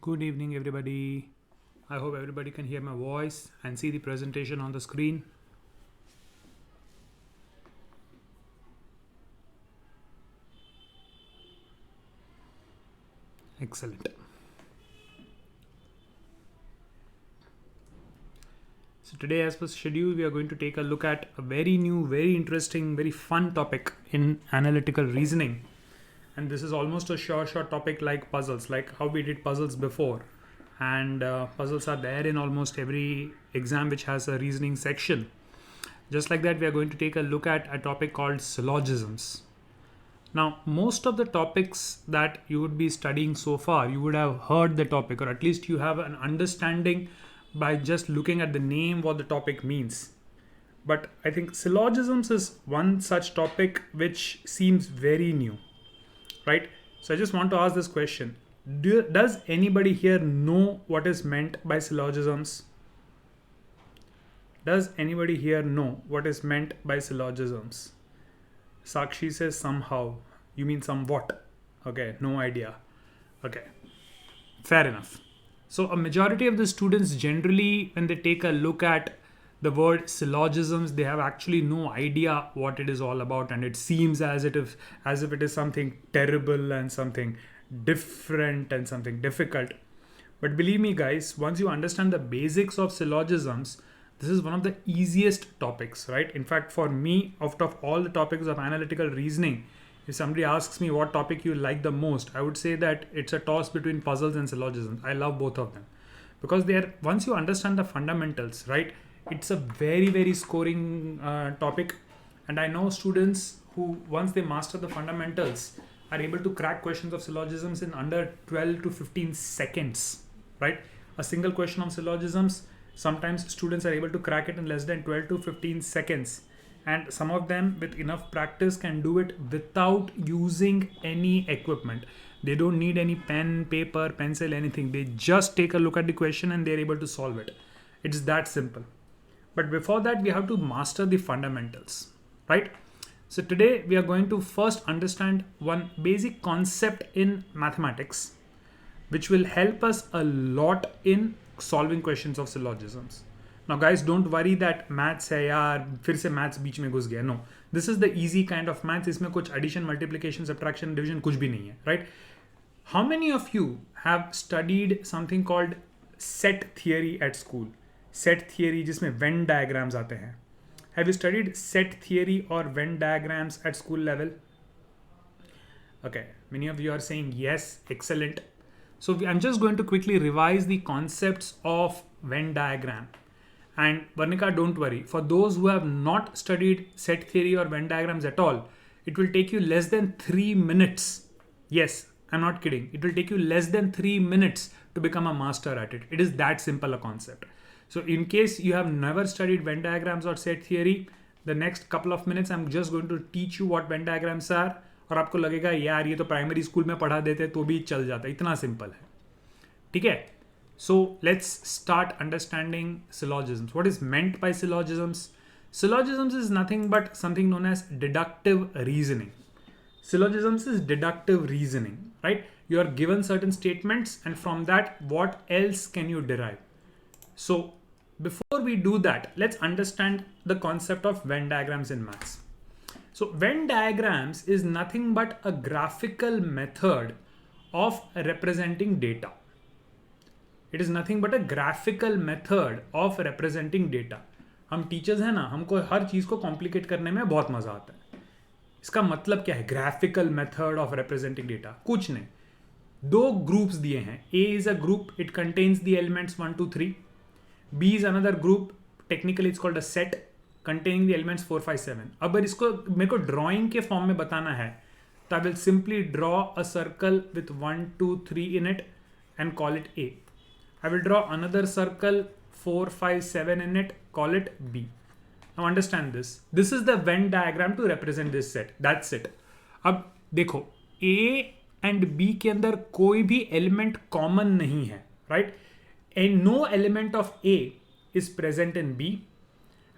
Good evening, everybody. I hope everybody can hear my voice and see the presentation on the screen. Excellent. So today, as per schedule, we are going to take a look at a very new, very interesting, very fun topic in analytical reasoning. And this is almost a short topic like puzzles, like how we did puzzles before. And puzzles are there in almost every exam which has a reasoning section. Just like that, we are going to take a look at a topic called syllogisms. Now, most of the topics that you would be studying so far, you would have heard the topic, or at least you have an understanding by just looking at the name what the topic means. But I think syllogisms is one such topic which seems very new, right? So I just want to ask this question. Does anybody here know what is meant by syllogisms? Does anybody here know what is meant by syllogisms? Sakshi says somehow. You mean somewhat? Okay, no idea. Okay, fair enough. So a majority of the students generally, when they take a look at the word syllogisms, they have actually no idea what it is all about, and it seems as if it is something terrible and something different and something difficult. But believe me, guys, once you understand the basics of syllogisms, this is one of the easiest topics, right? In fact, for me, out of all the topics of analytical reasoning, if somebody asks me what topic you like the most, I would say that it's a toss between puzzles and syllogisms. I love both of them because they are, once you understand the fundamentals, right? It's a very, very scoring topic. And I know students who, once they master the fundamentals, are able to crack questions of syllogisms in under 12 to 15 seconds, right? A single question of syllogisms, sometimes students are able to crack it in less than 12 to 15 seconds. And some of them with enough practice can do it without using any equipment. They don't need any pen, paper, pencil, anything. They just take a look at the question and they're able to solve it. It's that simple. But before that, we have to master the fundamentals, right? So today we are going to first understand one basic concept in mathematics, which will help us a lot in solving questions of syllogisms. Now guys, don't worry that maths है यार, फिर से maths बीच में घुस गया. No, this is the easy kind of maths. इसमें कुछ addition, multiplication, subtraction, division कुछ भी नहीं है, right? How many of you have studied something called set theory at school? Set theory जिसमें Venn diagrams आते हैं. Have you studied set theory or Venn diagrams at school level? Okay, many of you are saying yes, excellent. So I'm just going to quickly revise the concepts of Venn diagram. And Varnika, don't worry. For those who have not studied set theory or Venn diagrams at all, it will take you less than 3 minutes. Yes, I'm not kidding. It will take you less than 3 minutes to become a master at it. It is that simple a concept. So in case you have never studied Venn diagrams or set theory, the next couple of minutes I'm just going to teach you what Venn diagrams are. और आपको लगेगा यार ये तो primary school में पढ़ा देते तो भी चल जाता, इतना सिंपल है. ठीक है. So let's start understanding syllogisms. What is meant by syllogisms? Syllogisms is nothing but something known as deductive reasoning. Syllogisms is deductive reasoning, right? You are given certain statements and from that, what else can you derive? So before we do that, let's understand the concept of Venn diagrams in maths. So Venn diagrams is nothing but a graphical method of representing data. It is nothing but a graphical method of representing data. हम teachers हैं ना, हमको हर चीज़ को complicate करने में बहुत मज़ा आता है. इसका मतलब क्या है? Graphical method of representing data. कुछ नहीं, दो ग्रुप्स दिए हैं. A is a group, it contains the elements 1, 2, 3. B is another group, technically it's called a set, containing the elements 4, 5, 7. अब इसको मेरे को ड्राइंग के फॉर्म में बताना है तो I will simply draw a circle with 1, 2, 3 in it and call it A. I will draw another circle 4, 5, 7 in it, call it B. Now understand this. This is the Venn diagram to represent this set. That's it. अब देखो A and B के अंदर कोई भी element common नहीं है, right? And no element of A is present in B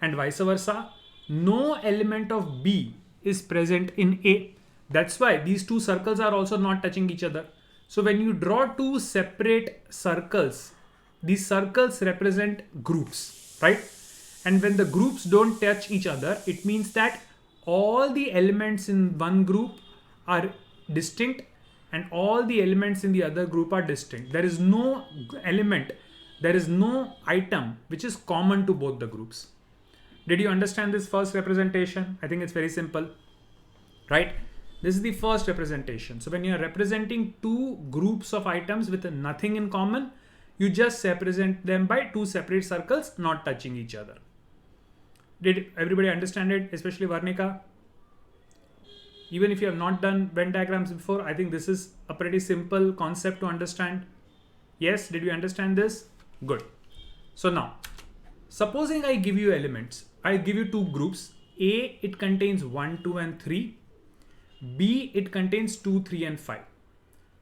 and vice versa. No element of B is present in A. That's why these two circles are also not touching each other. So when you draw two separate circles, these circles represent groups, right? And when the groups don't touch each other, it means that all the elements in one group are distinct and all the elements in the other group are distinct. There is no element, there is no item which is common to both the groups. Did you understand this first representation? I think it's very simple, right? This is the first representation. So when you are representing two groups of items with nothing in common, you just represent them by two separate circles not touching each other. Did everybody understand it, especially Varnika? Even if you have not done Venn diagrams before, I think this is a pretty simple concept to understand. Yes, did you understand this? Good. So now, supposing I give you elements, I give you two groups. A, it contains 1, 2 and 3. B, it contains 2, 3 and 5.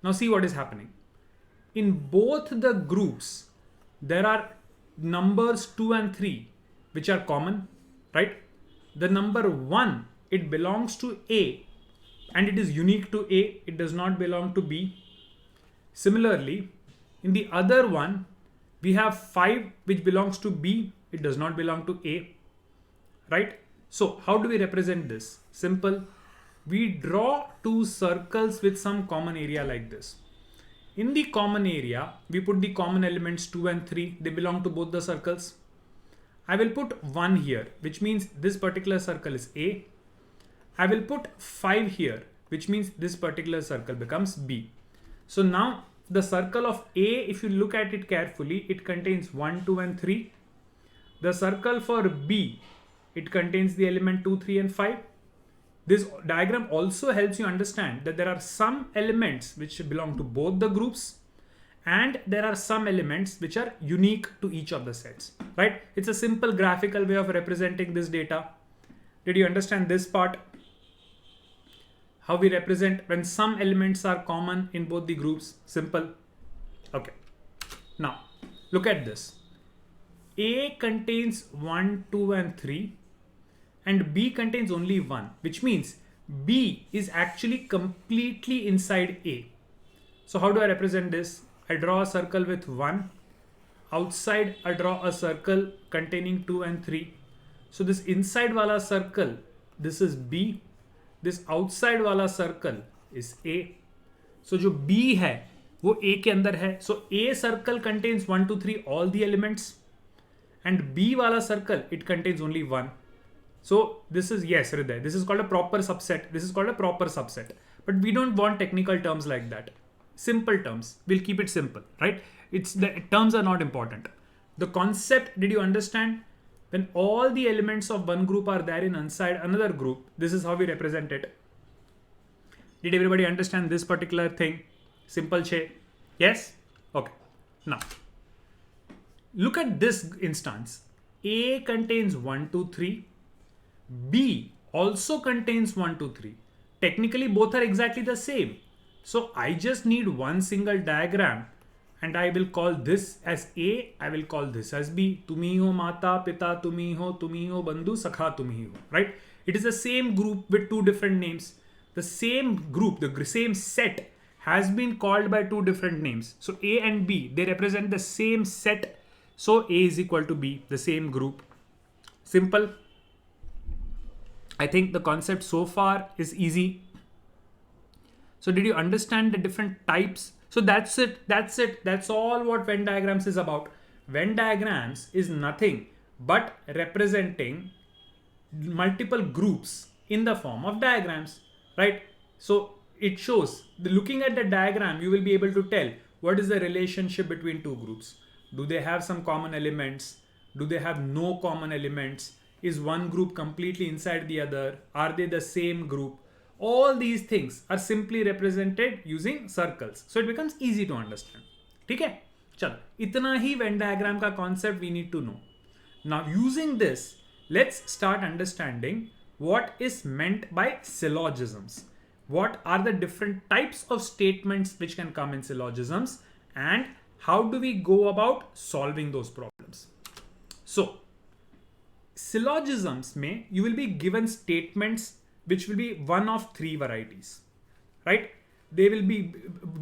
Now see what is happening. In both the groups, there are numbers 2 and 3 which are common, right? The number 1, it belongs to A and it is unique to A. It does not belong to B. Similarly, in the other one, we have 5 which belongs to B. It does not belong to A, right? So how do we represent this? Simple. We draw two circles with some common area like this. In the common area, we put the common elements 2 and 3. They belong to both the circles. I will put 1 here, which means this particular circle is A. I will put 5 here, which means this particular circle becomes B. So now the circle of A, if you look at it carefully, it contains 1, 2 and 3. The circle for B, it contains the element 2, 3 and 5. This diagram also helps you understand that there are some elements which belong to both the groups and there are some elements which are unique to each of the sets, right? It's a simple graphical way of representing this data. Did you understand this part? How we represent when some elements are common in both the groups? Simple. Okay. Now, look at this. A contains 1, 2 and 3. And B contains only 1, which means B is actually completely inside A. So how do I represent this? I draw a circle with 1. Outside, I draw a circle containing 2 and 3. So this inside wala circle, this is B. This outside wala circle is A. So जो B है, वो A के अंदर है. So A circle contains 1, 2, 3, all the elements. And B wala circle, it contains only 1. So this is, yes, Hriday, this is called a proper subset. This is called a proper subset. But we don't want technical terms like that. Simple terms. We'll keep it simple, right? The terms are not important. The concept, did you understand? When all the elements of one group are there inside another group, this is how we represent it. Did everybody understand this particular thing? Simple che? Yes? Okay. Now, look at this instance. A contains 1, 2, 3. B also contains 1, 2, 3. Technically, both are exactly the same. So I just need one single diagram and I will call this as A. I will call this as B. Tumi ho mata, pita tumi ho bandhu, sakha tumi ho. Right? It is the same group with two different names. The same group, the same set has been called by two different names. So A and B, they represent the same set. So A is equal to B, the same group. Simple. I think the concept so far is easy. So did you understand the different types? So that's it. That's all what Venn diagrams is about. Venn diagrams is nothing but representing multiple groups in the form of diagrams, right? So it shows, looking at the diagram, you will be able to tell what is the relationship between two groups. Do they have some common elements? Do they have no common elements? Is one group completely inside the other? Are they the same group? All these things are simply represented using circles. So it becomes easy to understand. Okay? Chalo. Itna hi Venn diagram ka concept we need to know. Now using this, let's start understanding what is meant by syllogisms. What are the different types of statements which can come in syllogisms and how do we go about solving those problems? So, syllogisms में you will be given statements which will be one of three varieties, right? they will be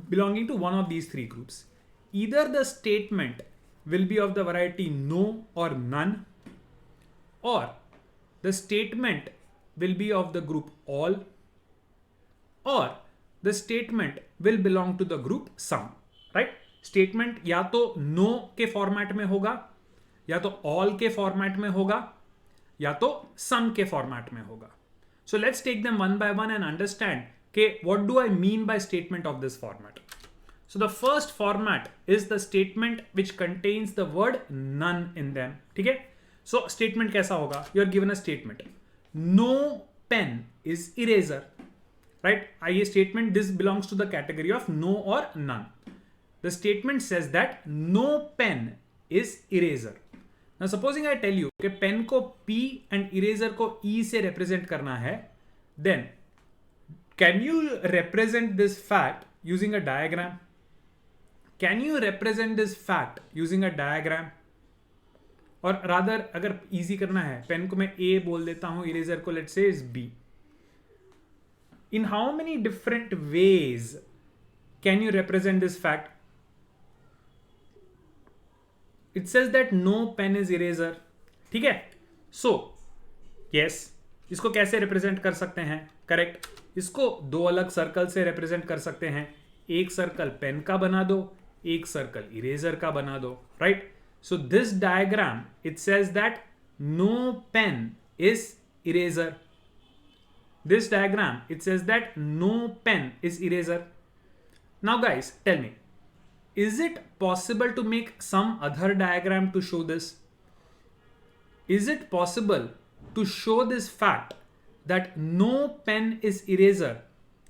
belonging to one of these three groups. Either the statement will be of the variety no or none, or the statement will be of the group all, or the statement will belong to the group some. Right? Statement या तो no के format में होगा, या तो all के format में होगा, या तो some के फॉर्मेट में होगा. So let's take them one by one and understand okay, what do I mean by statement of this format. So the first format is the statement which contains the word none in them. ठीक है? So statement कैसा होगा? You are given a statement. No pen is eraser. Right? आइए statement, this belongs to the category of no or none. The statement says that no pen is eraser. Now supposing I tell you कि pen को P and eraser को E से represent करना है, then can you represent this fact using a diagram? Can you represent this fact using a diagram? और rather अगर easy करना है, pen को मैं A बोल देता हूँ, eraser को let's say is B. In how many different ways can you represent this fact? It says that no pen is eraser. ठीक है? So yes, इसको कैसे represent कर सकते हैं? Correct. इसको दो अलग सर्कल से represent कर सकते हैं. एक सर्कल पेन का बना दो, एक सर्कल इरेजर का बना दो. Right? So this diagram, it says that no pen is eraser. This diagram, it says that no pen is eraser. Now guys, tell me, is it possible to make some other diagram to show this? Is it possible to show this fact that no pen is eraser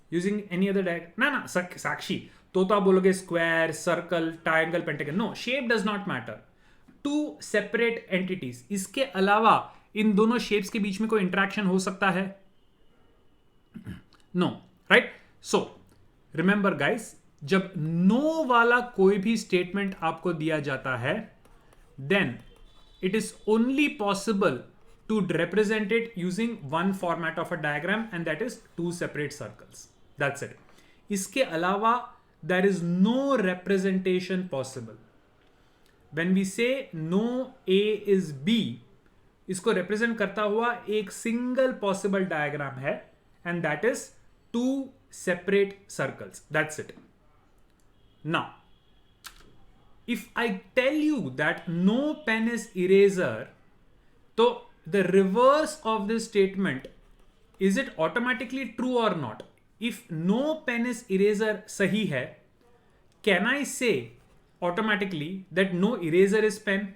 using any other diagram? ना Sakshi, तो आप बोलोगे square, circle, triangle, pentagon. No, shape does not matter. Two separate entities. इसके अलावा इन दोनों shapes के बीच में कोई interaction हो सकता है? No, right? So remember guys, जब no वाला कोई भी statement आपको दिया जाता है, then it is only possible to represent it using one format of a diagram, and that is two separate circles. That's it. इसके अलावा there is no representation possible. When we say no A is B, इसको represent करता हुआ एक single possible diagram है, and that is two separate circles. That's it. Now, if I tell you that no pen is eraser, so the reverse of this statement, is it automatically true or not? If no pen is eraser sahi hai, can I say automatically that no eraser is pen?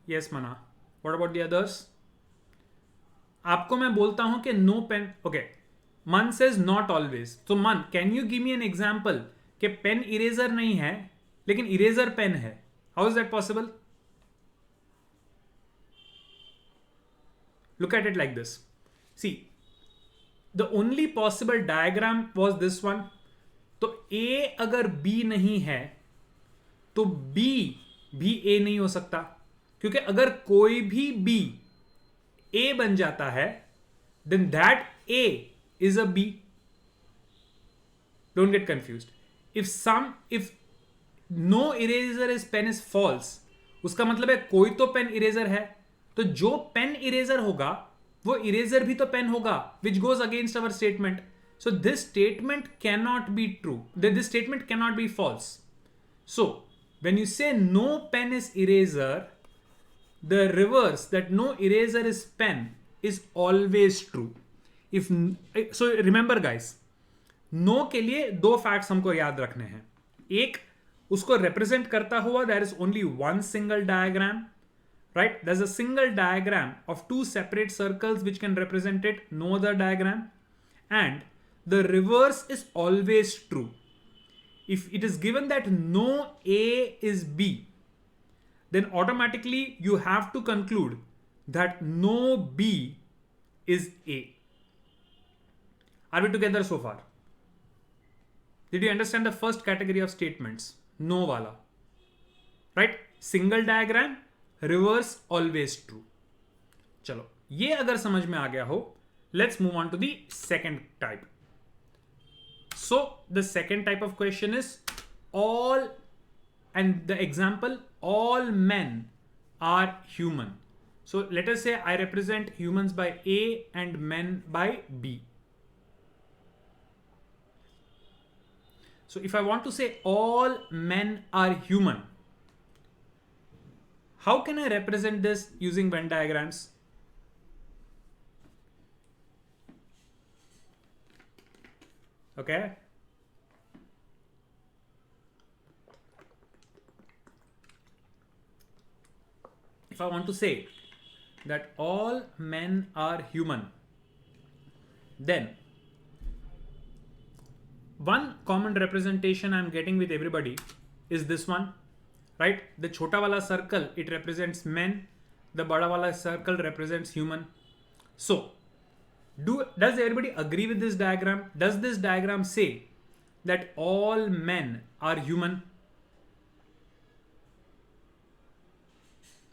Yes, Mana. What about the others? आपको मैं बोलता हूं कि no pen. Okay. Man says not always. So Man, can you give me an example कि pen eraser नहीं है लेकिन eraser pen है? How is that possible? Look at it like this. See, the only possible diagram was this one. तो A अगर B नहीं है तो B भी A नहीं हो सकता, क्योंकि अगर कोई भी B A बन जाता है, then that A is a B. Don't get confused. If no eraser is pen is false, उसका मतलब है कोई तो पेन इरेजर है, तो जो पेन इरेजर होगा वो इरेजर भी तो पेन होगा, which goes against our statement. So this statement cannot be true. This statement cannot be false. So when you say no pen is eraser, the reverse, that no eraser is pen, is always true. If so, remember guys, no के लिए दो facts हमको याद रखने हैं. एक, उसको represent करता हुआ there is only one single diagram, right? There's a single diagram of two separate circles which can represent it, no other diagram. And the reverse is always true. If it is given that no A is B, then automatically you have to conclude that no B is A. Are we together so far? Did you understand the first category of statements? No wala. Right? Single diagram, reverse always true. Chalo. ये अगर समझ में आ गया हो, let's move on to the second type. So the second type of question is all, and the example, all men are human. So let us say I represent humans by A and men by B. So if I want to say all men are human, how can I represent this using Venn diagrams? Okay. If I want to say that all men are human, then one common representation I'm getting with everybody is this one, right? The chota wala circle, it represents men. The bada wala circle represents human. So, does everybody agree with this diagram? Does this diagram say that all men are human?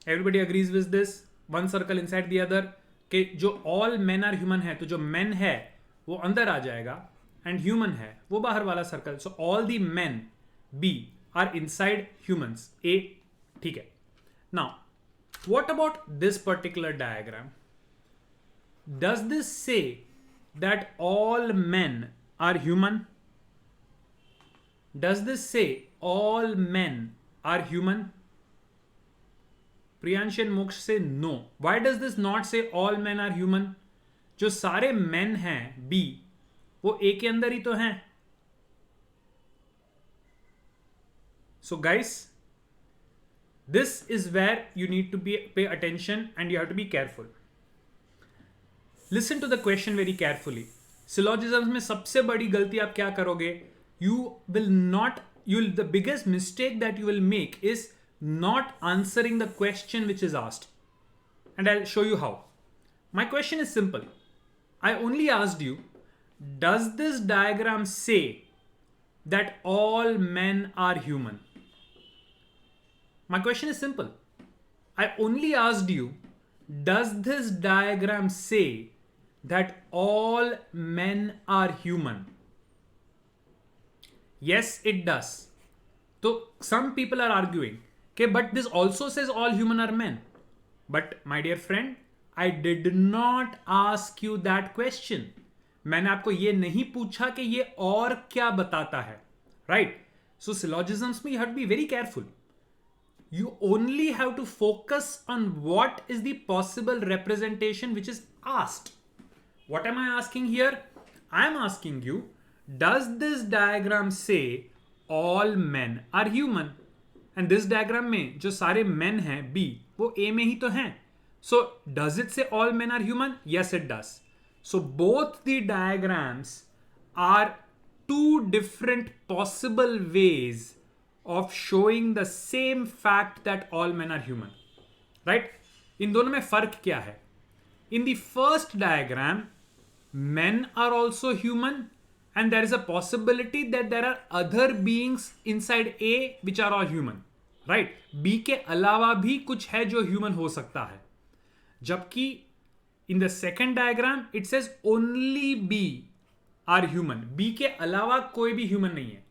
Everybody agrees with this? One circle inside the other. कि जो all men are human है, तो जो men है वो अंदर आ जाएगा, and human है वो बाहर वाला circle. So all the men B are inside humans A. ठीक है. Now, what about this particular diagram? Does this say that all men are human? Does this say all men are human? Priyansh and Moksh say no. Why does this not say all men are human? जो सारे men हैं B, वो A के अंदर ही तो हैं. So guys, this is where you need to pay attention and you have to be careful. Listen to the question very carefully. Syllogisms में सबसे बड़ी गलती आप क्या करोगे? The biggest mistake that you will make is not answering the question which is asked. And I'll show you how. My question is simple. I only asked you, does this diagram say that all men are human? My question is simple. I only asked you, does this diagram say that all men are human? Yes, it does. So some people are arguing, okay, but this also says all human are men. But my dear friend, I did not ask you that question. मैंने आपको ये नहीं पूछा कि ये और क्या बताता है, right? So syllogisms में you have to be very careful. You only have to focus on what is the possible representation which is asked. What am I asking here? I am asking you, does this diagram say all men are human? And this diagram में जो सारे men हैं B, वो A में ही तो हैं. So does it say all men are human? Yes, it does. So both the diagrams are two different possible ways of showing the same fact that all men are human. Right? इन दोनों में फर्क क्या है? In the first diagram, men are also human, and there is a possibility that there are other beings inside A which are all human. Right? B के अलावा भी कुछ है जो human हो सकता है. जबकि in the second diagram it says only B are human. B के अलावा कोई भी human नहीं है.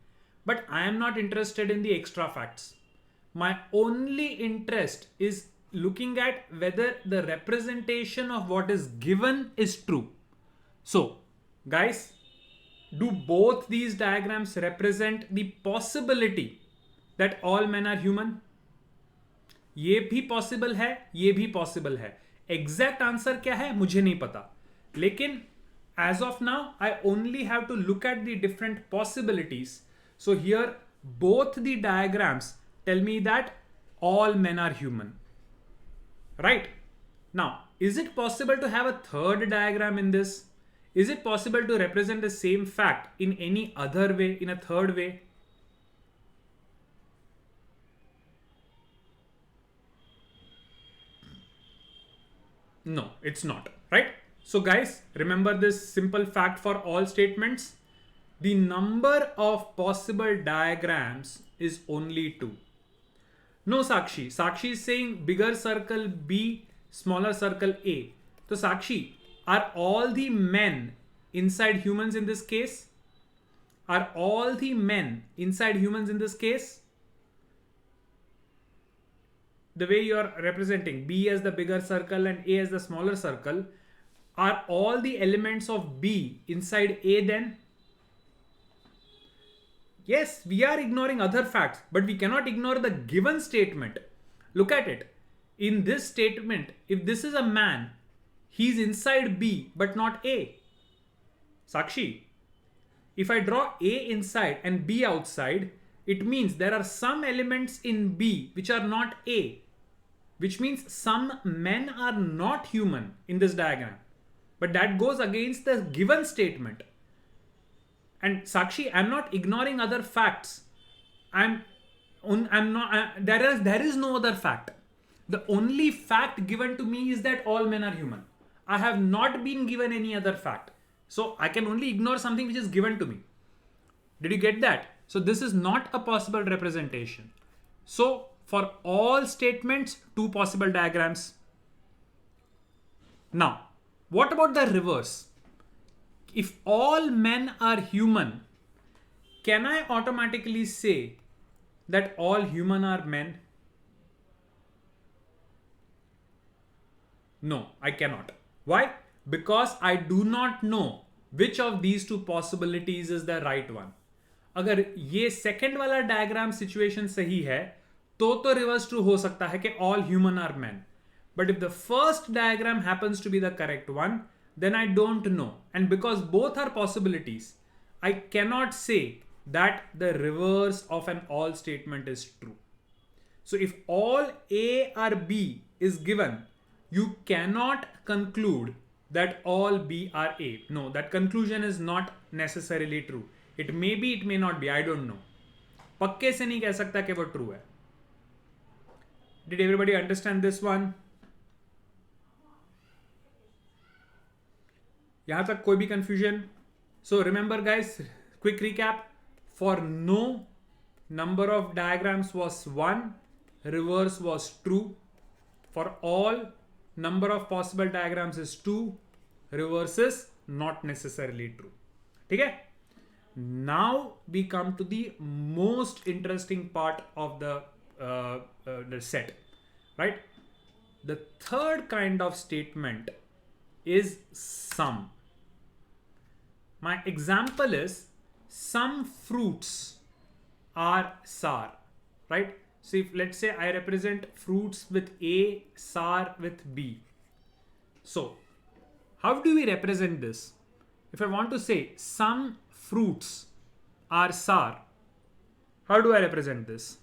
But I am not interested in the extra facts. My only interest is looking at whether the representation of what is given is true. So, guys, do both these diagrams represent the possibility that all men are human? ये भी possible है, ये भी possible है. Exact answer क्या है मुझे नहीं पता. लेकिन as of now, I only have to look at the different possibilities. So here, both the diagrams tell me that all men are human. Right? Now, is it possible to have a third diagram in this? Is it possible to represent the same fact in any other way, in a third way? No, it's not. Right? So guys, remember this simple fact for all statements. The number of possible diagrams is only 2. No, Sakshi. Sakshi is saying bigger circle B, smaller circle A. So Sakshi, are all the men inside humans in this case? Are all the men inside humans in this case? The way you are representing B as the bigger circle and A as the smaller circle, are all the elements of B inside A then? Yes, we are ignoring other facts, but we cannot ignore the given statement. Look at it. In this statement, if this is a man, he's inside B but not A. Sakshi, if I draw A inside and B outside, it means there are some elements in B which are not A, which means some men are not human in this diagram. But that goes against the given statement. And Sakshi, I'm not ignoring other facts. There is no other fact. The only fact given to me is that all men are human. I have not been given any other fact. So I can only ignore something which is given to me. Did you get that? So this is not a possible representation. So for all statements, two possible diagrams. Now, what about the reverse? If all men are human, can I automatically say that all human are men? No, I cannot. Why? Because I do not know which of these two possibilities is the right one. अगर ये second वाला diagram situation सही है तो reverse true हो सकता है कि all human are men. But if the first diagram happens to be the correct one, then I don't know. And because both are possibilities, I cannot say that the reverse of an all statement is true. So if all A or B is given, you cannot conclude that all B are A. No, that conclusion is not necessarily true. It may be, it may not be, I don't know. पक्के से नहीं कह सकता कि वो true है. Did everybody understand this one? यहाँ तक कोई भी confusion? So remember guys, quick recap. For no, number of diagrams was 1, reverse was true. For all, number of possible diagrams is 2, reverse is not necessarily true. Okay? Now we come to the most interesting part of the set, right? The third kind of statement is sum. My example is some fruits are sour, right? So if let's say I represent fruits with A, sour with B. So how do we represent this? If I want to say some fruits are sour, how do I represent this?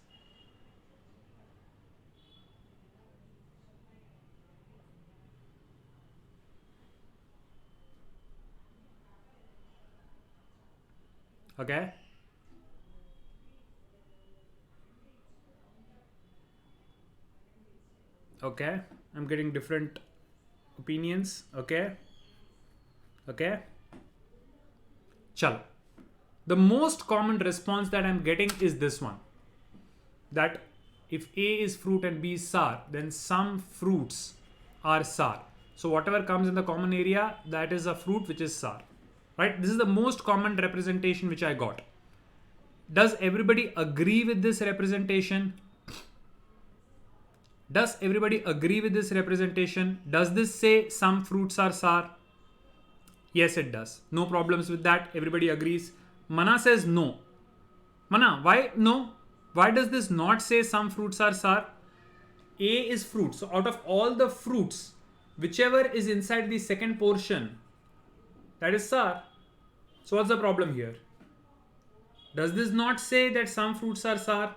Okay. Okay. I'm getting different opinions. Okay. Okay. Chalo. The most common response that I'm getting is this one. That if A is fruit and B is sour, then some fruits are sour. So whatever comes in the common area, that is a fruit which is sour. Right? This is the most common representation which I got. Does everybody agree with this representation? Does everybody agree with this representation? Does this say some fruits are sour? Yes, it does. No problems with that. Everybody agrees. Mana says no. Mana, why no? Why does this not say some fruits are sour? A is fruit. So out of all the fruits, whichever is inside the second portion, that is sour. So what's the problem here? Does this not say that some fruits are sour?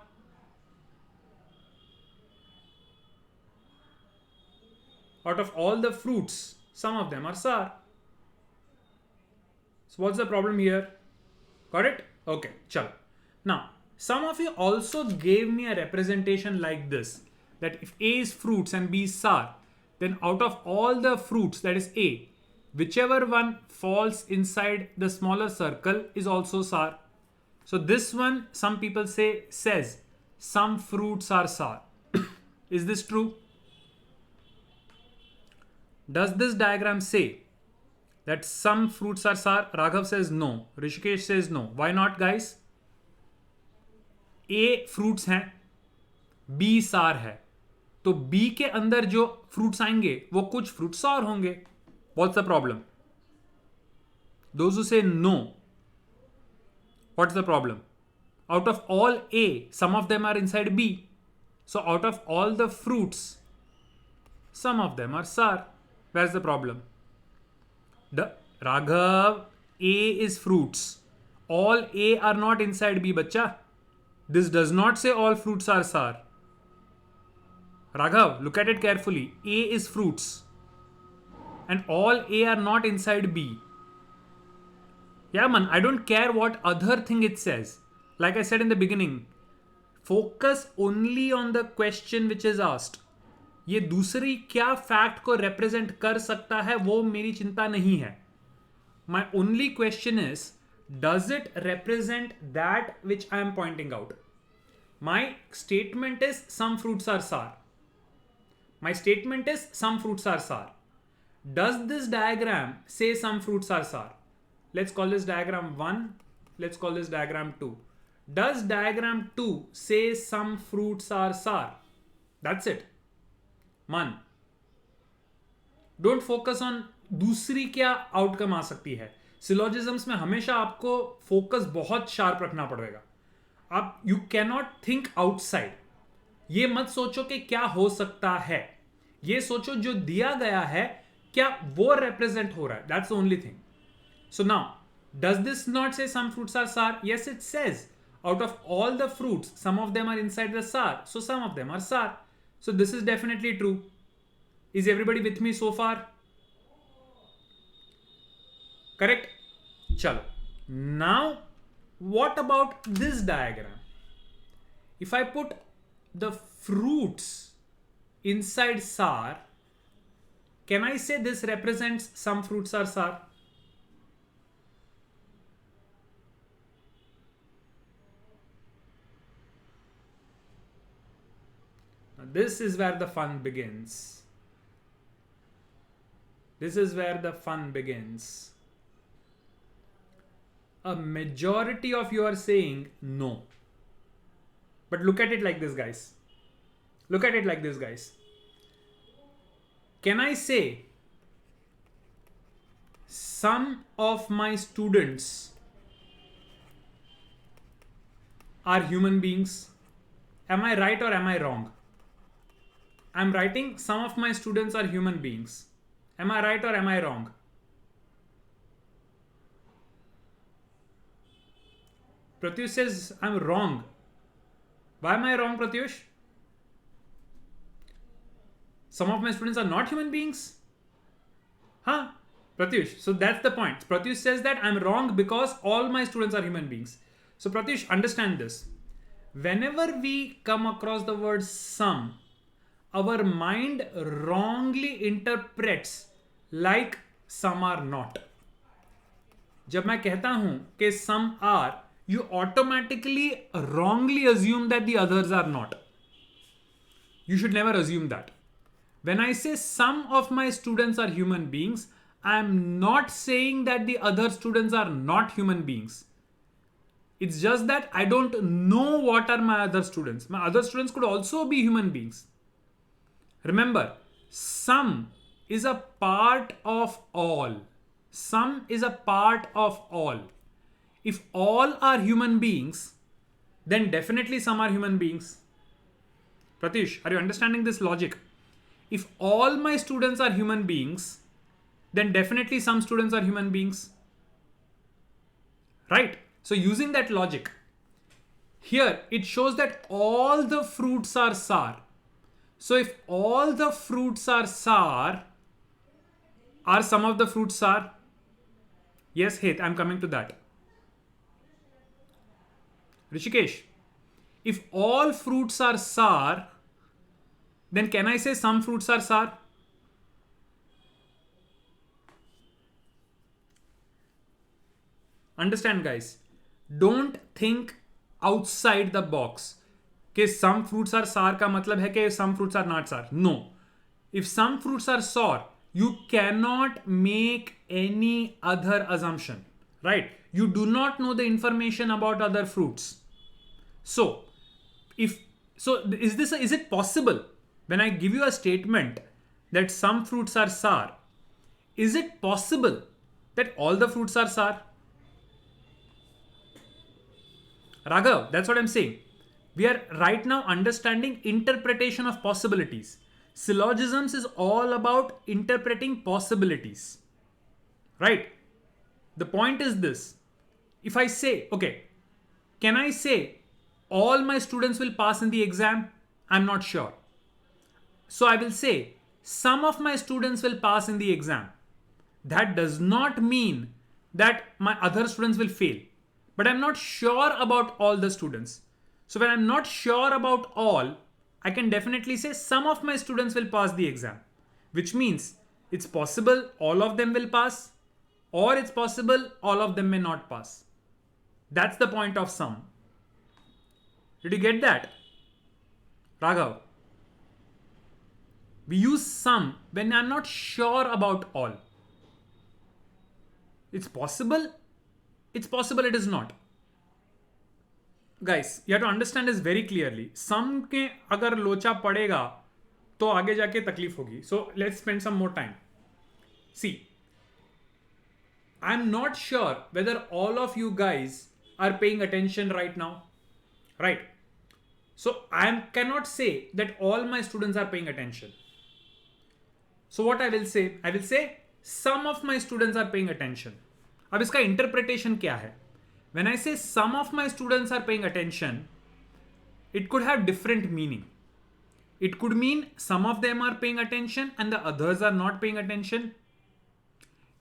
Out of all the fruits, some of them are sour. So what's the problem here? Got it? Okay, chalo. Now, some of you also gave me a representation like this. That if A is fruits and B is sour, then out of all the fruits, that is A, whichever one falls inside the smaller circle is also sour. So this one, some people says some fruits are sour. Is this true? Does this diagram say that some fruits are sour? Raghav says no. Rishikesh says no. Why not, guys? A fruits हैं, B सार है, तो B के अंदर जो fruits आएंगे वो कुछ फ्रूट सार होंगे. What's the problem? Those who say no, what's the problem? Out of all A, some of them are inside B. So out of all the fruits, some of them are sour. Where's the problem? The Raghav, A is fruits. All A are not inside B, bacha. This does not say all fruits are sour. Raghav, look at it carefully. A is fruits. And all A are not inside B. Yeah, man, I don't care what other thing it says. Like I said in the beginning, focus only on the question which is asked. ये दूसरी क्या fact को represent कर सकता है वो मेरी चिंता नहीं है. My only question is, does it represent that which I am pointing out? My statement is some fruits are sour. My statement is some fruits are sour. Does this diagram say some fruits are sour? Let's call this diagram 1. Let's call this diagram 2. Does diagram 2 say some fruits are sour? That's it. Man, don't focus on दूसरी क्या outcome आ सकती है. सिलोजिज्म्स में हमेशा आपको focus बहुत sharp रखना पड़ेगा. आप यू कैनॉट थिंक आउटसाइड. ये मत सोचो कि क्या हो सकता है, ये सोचो जो दिया गया है क्या वो रिप्रेजेंट हो रहा है. That's the only thing. So now, does this not से सम फ्रूट्स आर सार? Yes, it says out of all the fruits, some of them are inside the sour, so some of them are sour. So this is definitely true. Is everybody with me so far? Correct? Chalo. Now, what about this diagram? If I put the fruits inside sour, can I say this represents some fruits are sour? This is where the fun begins. This is where the fun begins. A majority of you are saying no. But look at it like this, guys. Look at it like this, guys. Can I say some of my students are human beings? Am I right or am I wrong? I'm writing some of my students are human beings. Am I right or am I wrong? Pratyush says I'm wrong. Why am I wrong, Pratyush? Some of my students are not human beings? Huh? Pratyush, so that's the point. Pratyush says that I'm wrong because all my students are human beings. So Pratyush, understand this. Whenever we come across the word some, our mind wrongly interprets like some are not. जब मैं कहता हूं कि some are, you automatically wrongly assume that the others are not. You should never assume that. When I say some of my students are human beings, I am not saying that the other students are not human beings. It's just that I don't know what are my other students. My other students could also be human beings. Remember, some is a part of all. Some is a part of all. If all are human beings, then definitely some are human beings. Pratish, are you understanding this logic? If all my students are human beings, then definitely some students are human beings. Right? So using that logic, here it shows that all the fruits are sour. So if all the fruits are sour, are some of the fruits sour? Yes, Heth, I'm coming to that. Rishikesh, if all fruits are sour, then can I say some fruits are sour? Understand, guys, don't think outside the box. कि some fruits are sour का मतलब है कि some fruits are not sour. No. If some fruits are sour, You cannot make any other assumption, right? You do not know the information about other fruits. So if so, is it possible when I give you a statement that some fruits are sour, is it possible that all the fruits are sour? Raghav, that's what I'm saying. We are right now understanding interpretation of possibilities. Syllogisms is all about interpreting possibilities. Right? The point is this. If I say, okay, can I say all my students will pass in the exam? I'm not sure. So I will say some of my students will pass in the exam. That does not mean that my other students will fail. But I'm not sure about all the students. So when I'm not sure about all, I can definitely say some of my students will pass the exam, which means it's possible all of them will pass, or it's possible all of them may not pass. That's the point of some. Did you get that? Raghav. We use some when I'm not sure about all. It's possible, it is not. Guys, you have to understand this very clearly. Some के अगर लोचा पड़ेगा तो आगे जाके तकलीफ होगी. So let's spend some more time. See, I'm not sure whether all of you guys are paying attention right now. Right? So I cannot say that all my students are paying attention. So what I will say? I will say some of my students are paying attention. अब इसका interpretation क्या है? When I say some of my students are paying attention, it could have different meaning. It could mean some of them are paying attention and the others are not paying attention.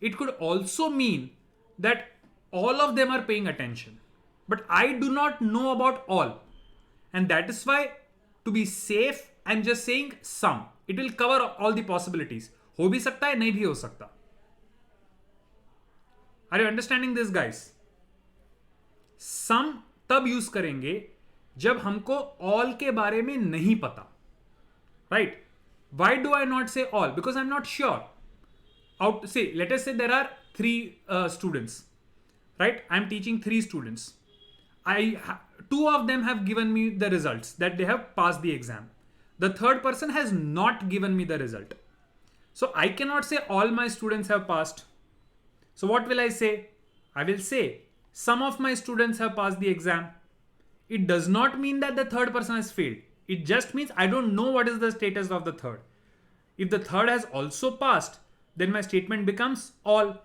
It could also mean that all of them are paying attention. But I do not know about all. And that is why, to be safe, I'm just saying some. It will cover all the possibilities. हो भी सकता है, नहीं भी हो सकता. Are you understanding this, guys? Some तब use करेंगे जब हमको all के बारे में नहीं पता. Right? Why do I not say all? Because I'm not sure. Let us say there are 3 students. Right? I'm teaching 3 students. 2 of them have given me the results that they have passed the exam. The third person has not given me the result. So I cannot say all my students have passed. So what will I say? I will say some of my students have passed the exam. It does not mean that the third person has failed. It just means I don't know what is the status of the third. If the third has also passed, then my statement becomes all.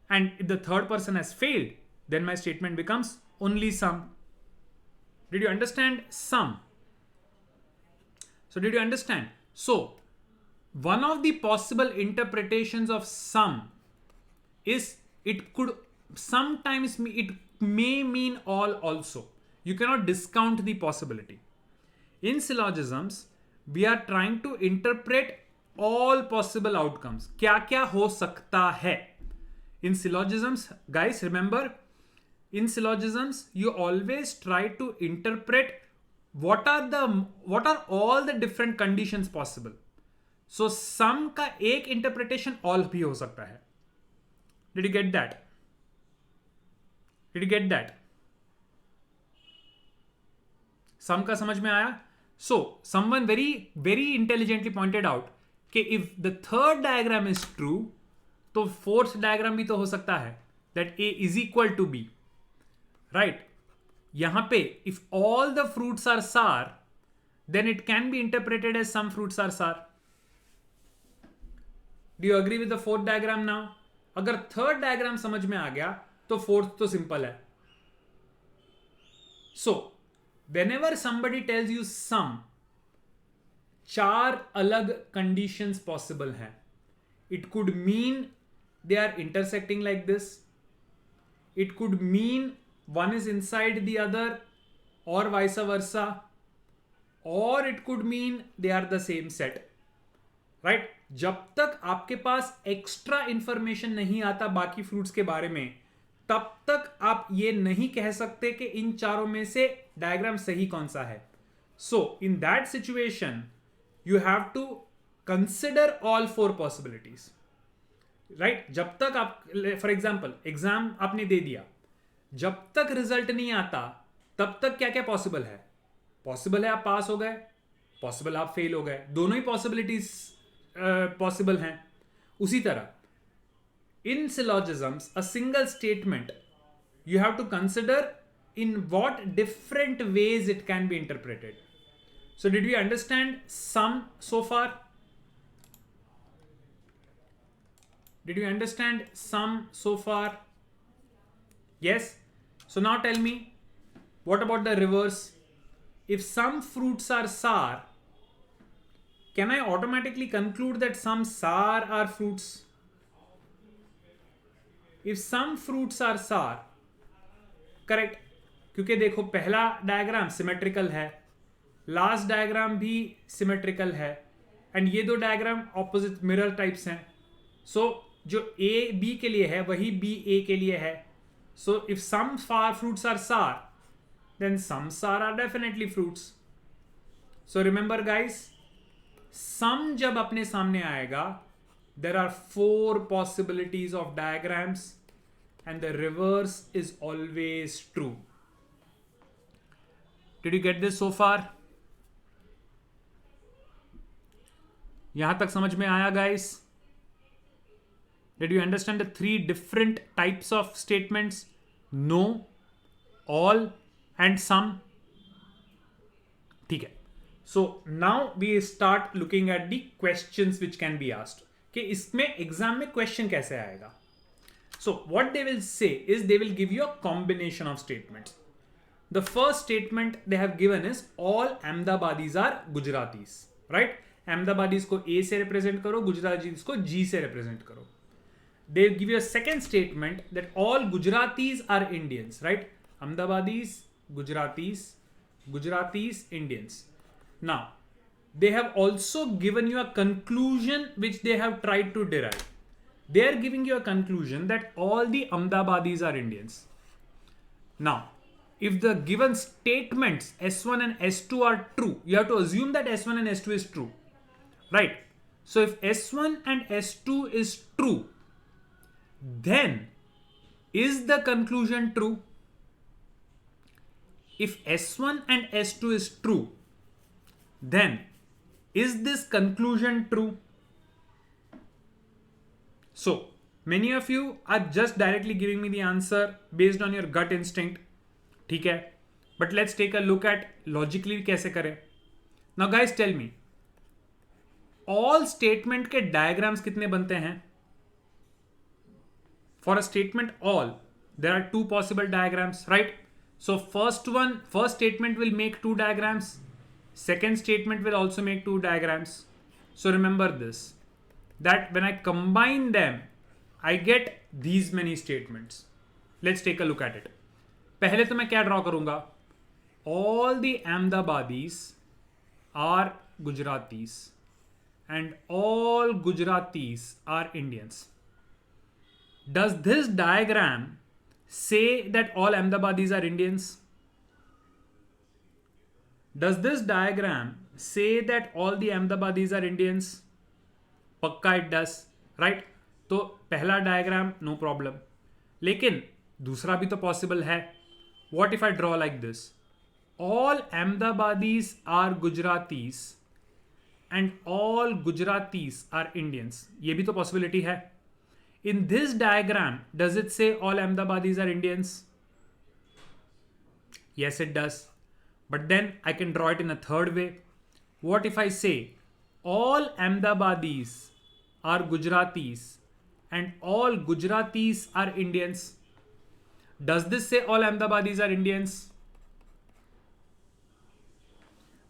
And if the third person has failed, then my statement becomes only some. Did you understand some? So did you understand? So one of the possible interpretations of some is it could sometimes it may mean all also. You cannot discount the possibility. In syllogisms, we are trying to interpret all possible outcomes. क्या क्या हो सकता है? In syllogisms, guys, remember, in syllogisms, you always try to interpret what are all the different conditions possible. So some का एक interpretation all भी हो सकता है. Did you get that? Did you get that? Some का समझ में आया? So someone very very intelligently pointed out कि if the third diagram is true, तो fourth diagram भी तो हो सकता है, that A is equal to B. Right? यहाँ पे if all the fruits are sour, then it can be interpreted as some fruits are sour. Do you agree with the fourth diagram now? अगर third diagram समझ में आ गया तो fourth तो simple है. So whenever somebody tells you some, 4 अलग conditions possible हैं. It could mean they are intersecting like this. It could mean one is inside the other or vice versa. Or it could mean they are the same set. Right? जब तक आपके पास extra information नहीं आता बाकी fruits के बारे में, तब तक आप ये नहीं कह सकते कि इन चारों में से डायग्राम सही कौन सा है. So in that situation you have to consider all 4 possibilities, right? जब तक आप, फॉर एग्जाम्पल एग्जाम आपने दे दिया, जब तक रिजल्ट नहीं आता तब तक क्या क्या पॉसिबल है? पॉसिबल है आप पास हो गए, पॉसिबल आप फेल हो गए, दोनों ही पॉसिबिलिटीज पॉसिबल हैं. उसी तरह in syllogisms a single statement you have to consider in what different ways it can be interpreted. So did we understand some so far? Did you understand some so far? Yes. So now tell me, what about the reverse? If some fruits are sour, can I automatically conclude that some sour are fruits? If some fruits are sour, correct, क्योंकि देखो पहला diagram symmetrical है, last diagram भी symmetrical है, and ये दो diagram opposite mirror types हैं. सो जो ए बी के लिए है वही बी ए के लिए है. So if some far fruits are sour, then some sour are definitely fruits. So remember guys, some जब अपने सामने आएगा, there are 4 possibilities of diagrams and the reverse is always true. Did you get this so far? यहां तक समझ में आया guys? Did you understand the 3 different types of statements? No, all and some. ठीक है. So now we start looking at the questions which can be asked. कि इसमें exam में क्वेश्चन कैसे आएगा? So what they will say is they will give you a combination of statements. The first statement they have given is all Ahmedabadis are Gujaratis, right? Ahmedabadis को A से represent करो, Gujaratis को G से represent करो. They give you a second statement that all Gujaratis are Indians, right? Ahmedabadis, Gujaratis, Gujaratis, Indians. Now, they have also given you a conclusion which they have tried to derive. They are giving you a conclusion that all the Ahmedabadis are Indians. Now, if the given statements S1 and S2 are true, you have to assume that S1 and S2 is true, right? So if S1 and S2 is true, then is the conclusion true? If S1 and S2 is true, then is this conclusion true? So many of you are just directly giving me the answer based on your gut instinct. ठीक है, but let's take a look at logically कैसे करें. Now guys tell me, all statement के diagrams कितने बनते हैं? For a statement all, there are 2 possible diagrams, right? So first statement will make 2 diagrams. Second statement will also make 2 diagrams. So remember this, that when I combine them, I get these many statements. Let's take a look at it. पहले तो मैं क्या draw करूंगा? All the Ahmedabadis are Gujaratis and all Gujaratis are Indians. Does this diagram say that all Ahmedabadis are Indians? Does this diagram say that all the Ahmedabadis are Indians? पक्का it does, right? तो पहला diagram no problem, लेकिन दूसरा भी तो possible है. What if I draw like this, all Ahmedabadis are Gujaratis and all Gujaratis are Indians, ये भी तो पॉसिबिलिटी है. In this diagram does it say all Ahmedabadis are Indians? Yes, it does. But then I can draw it in a third way. What if I say all Ahmedabadis are Gujaratis and all Gujaratis are Indians? Does this say all Ahmedabadis are Indians?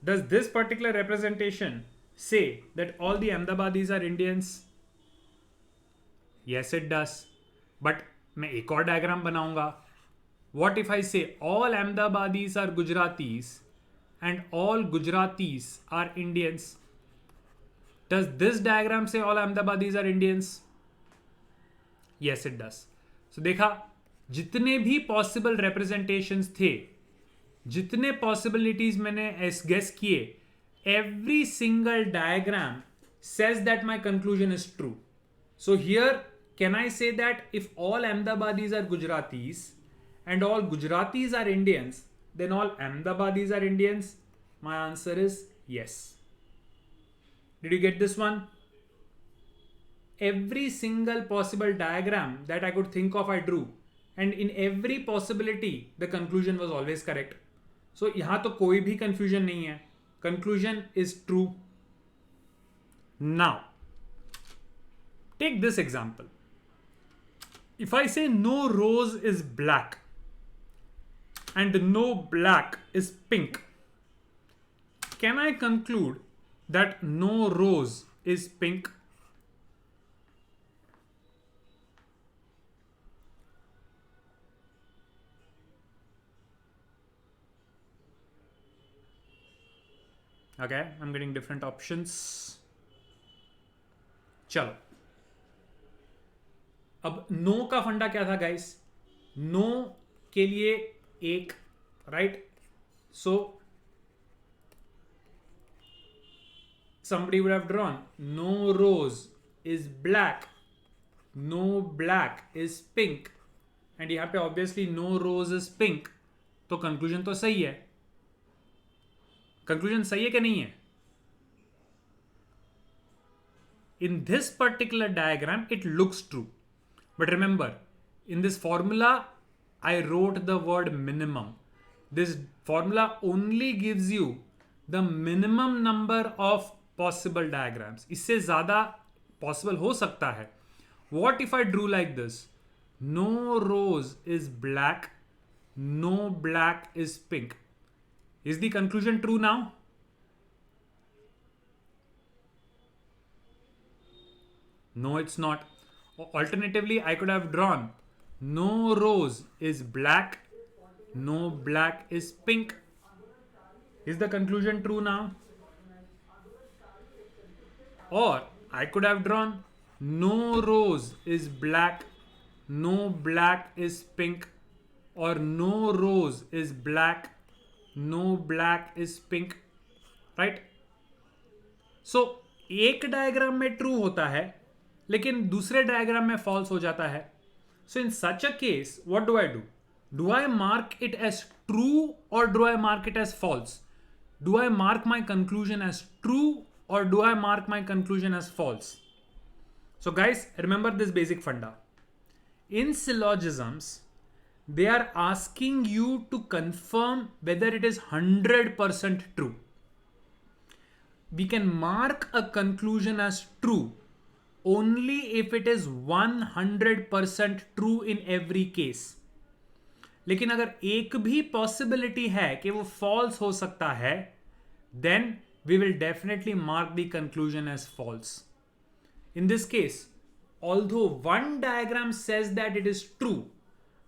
Does this particular representation say that all the Ahmedabadis are Indians? Yes, it does. But मैं एक और diagram बनाऊंगा. What if I say all Ahmedabadis are Gujaratis and all Gujaratis are Indians? Does this diagram say all Ahmedabadis are Indians? Yes, it does. So देखा, जितने भी possible representations थे, जितने possibilities मैंने गेस किए, every single diagram says that my conclusion is true. So here, can I say that if all Ahmedabadis are Gujaratis and all Gujaratis are Indians, then all Ahmedabadis are Indians? My answer is yes. Did you get this one? Every single possible diagram that I could think of, I drew. And in every possibility, the conclusion was always correct. So यहाँ तो कोई भी confusion नहीं है. Conclusion is true. Now, take this example. If I say no rose is black and no black is pink, can I conclude that no rose is pink? Okay, I'm getting different options. चलो, अब no का फंडा क्या था guys? No के लिए एक, right? So somebody would have drawn no rose is black, no black is pink, and यहाँ पे obviously no rose is pink, तो कंक्लूजन तो सही है. कंक्लूजन सही है कि नहीं है? In this particular diagram, it looks true. But remember, in this formula, I wrote the word minimum. This formula only gives you the minimum number of possible diagrams. इससे ज़्यादा possible हो सकता है. What if I drew like this? No rose is black, no black is pink. Is the conclusion true now? No, it's not. Alternatively, I could have drawn no rose is black, no black is pink. Is the conclusion true now? Or I could have drawn no rose is black, no black is pink, or no rose is black, no black is pink, right? So एक diagram में true होता है लेकिन दूसरे diagram में false हो जाता है. So in such a case what do I do? Do I mark it as true और do I mark it as false? Do I mark my conclusion as true or do I mark my conclusion as false? So guys, remember this basic funda. In syllogisms, they are asking you to confirm whether it is 100% true. We can mark a conclusion as true only if it is 100% true in every case. लेकिन अगर एक भी possibility है कि वो false हो सकता है, then we will definitely mark the conclusion as false. In this case, although one diagram says that it is true,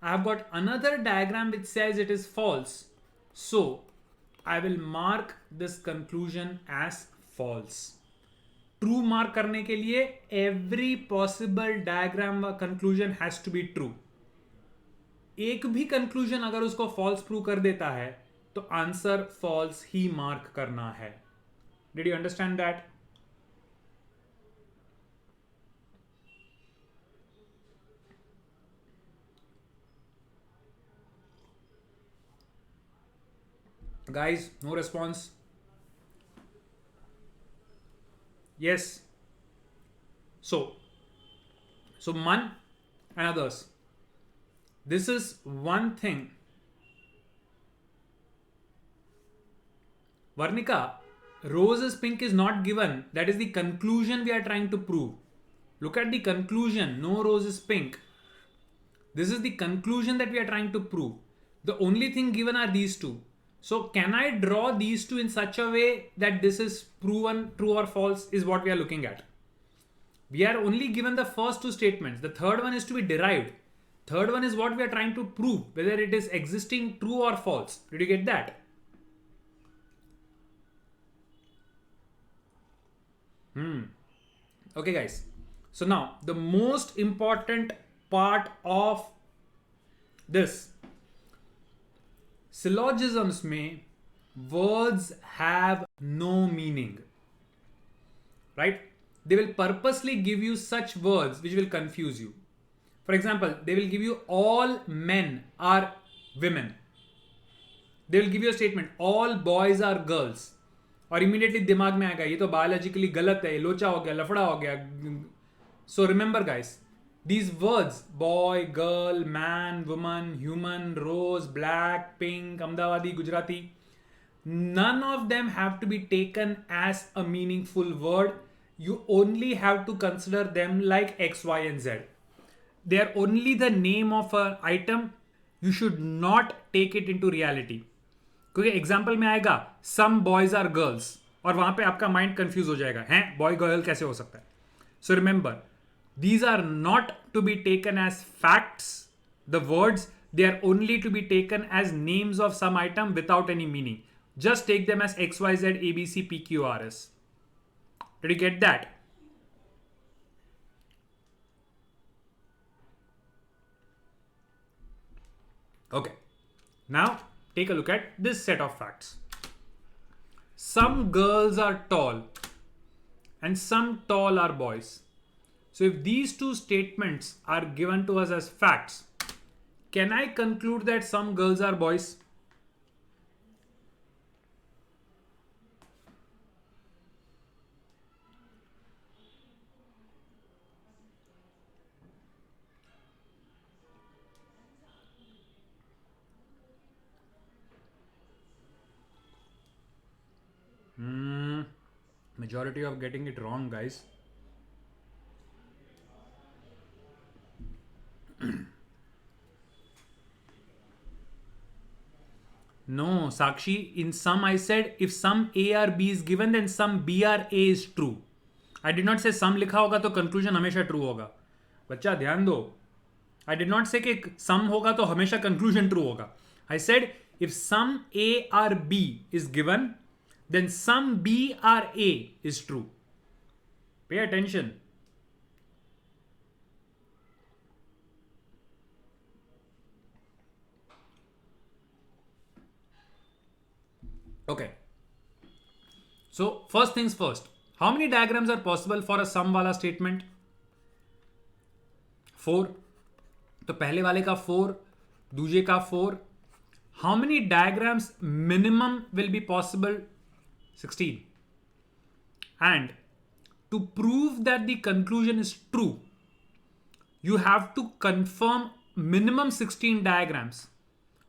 I have got another diagram which says it is false. So I will mark this conclusion as false. True mark करने के लिए every possible diagram conclusion has to be true. एक भी conclusion अगर उसको false prove कर देता है तो आंसर false ही mark करना है. Did you understand that? Guys, no response. Yes. So Man and others. This is one thing. Varnika, rose is pink is not given. That is the conclusion we are trying to prove. Look at the conclusion. No rose is pink. This is the conclusion that we are trying to prove. The only thing given are these two. So can I draw these two in such a way that this is proven true or false is what we are looking at. We are only given the first two statements. The third one is to be derived. Third one is what we are trying to prove, whether it is existing true or false. Did you get that? Okay guys, so now the most important part of this, syllogisms में words have no meaning, right? they will purposely give you such words which will confuse you. For example, they will give you all men are women. They will give you a statement all boys are girls, और immediately दिमाग में आएगा ये तो biologically गलत है, लोचा हो गया, लफड़ा हो गया. So remember guys, these words boy, girl, man, woman, human, rose, black, pink, Ahmedabadi, Gujarati, none of them have to be taken as a meaningful word. You only have to consider them like X, Y, and Z. They are only the name of an item. You should not take it into reality. क्योंकि example में आएगा some boys are girls और वहां पे आपका mind confuse हो जाएगा, हैं बॉय गर्ल कैसे हो सकता है. So remember, these are not to be taken as facts. The words, they are only to be taken as names of some item without any meaning. Just take them as X, Y, Z, A, B, C, P, Q, R, S. Did you get that? Okay. Now, take a look at this set of facts. Some girls are tall and some tall are boys. So if these two statements are given to us as facts, can I conclude that some girls are boys? Majority of getting it wrong, guys. No, Sakshi, in some I said if some A or B is given then some B or A is true. I did not say some लिखा होगा तो conclusion हमेशा true होगा. बच्चा ध्यान दो. I did not say कि some होगा तो हमेशा conclusion true होगा. I said if some A or B is given then some B or A is true. Pay attention. Okay. So first things first. How many diagrams are possible for a sum वाला statement? 4. तो पहले वाले का 4, दूसरे का 4. How many diagrams minimum will be possible? 16. And to prove that the conclusion is true, you have to confirm minimum 16 diagrams.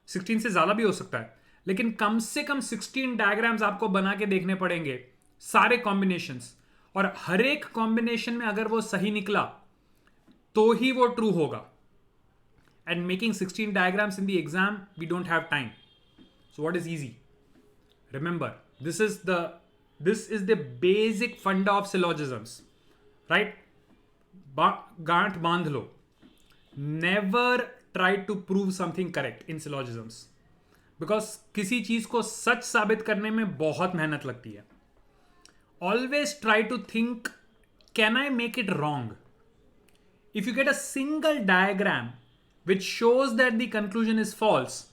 16 से ज्यादा भी हो सकता है, लेकिन कम से कम 16 डायग्राम्स आपको बना के देखने पड़ेंगे, सारे कॉम्बिनेशंस, और हर एक कॉम्बिनेशन में अगर वो सही निकला तो ही वो ट्रू होगा. And making 16 diagrams in the exam we don't have time. So what is easy? Remember, this is the basic funda of syllogisms, right? गांठ बांध लो. Never try to prove something correct in syllogisms. Because किसी चीज को सच साबित करने में बहुत मेहनत लगती है. Always try to think, can I make it wrong? If you get a single diagram which shows that the conclusion is false,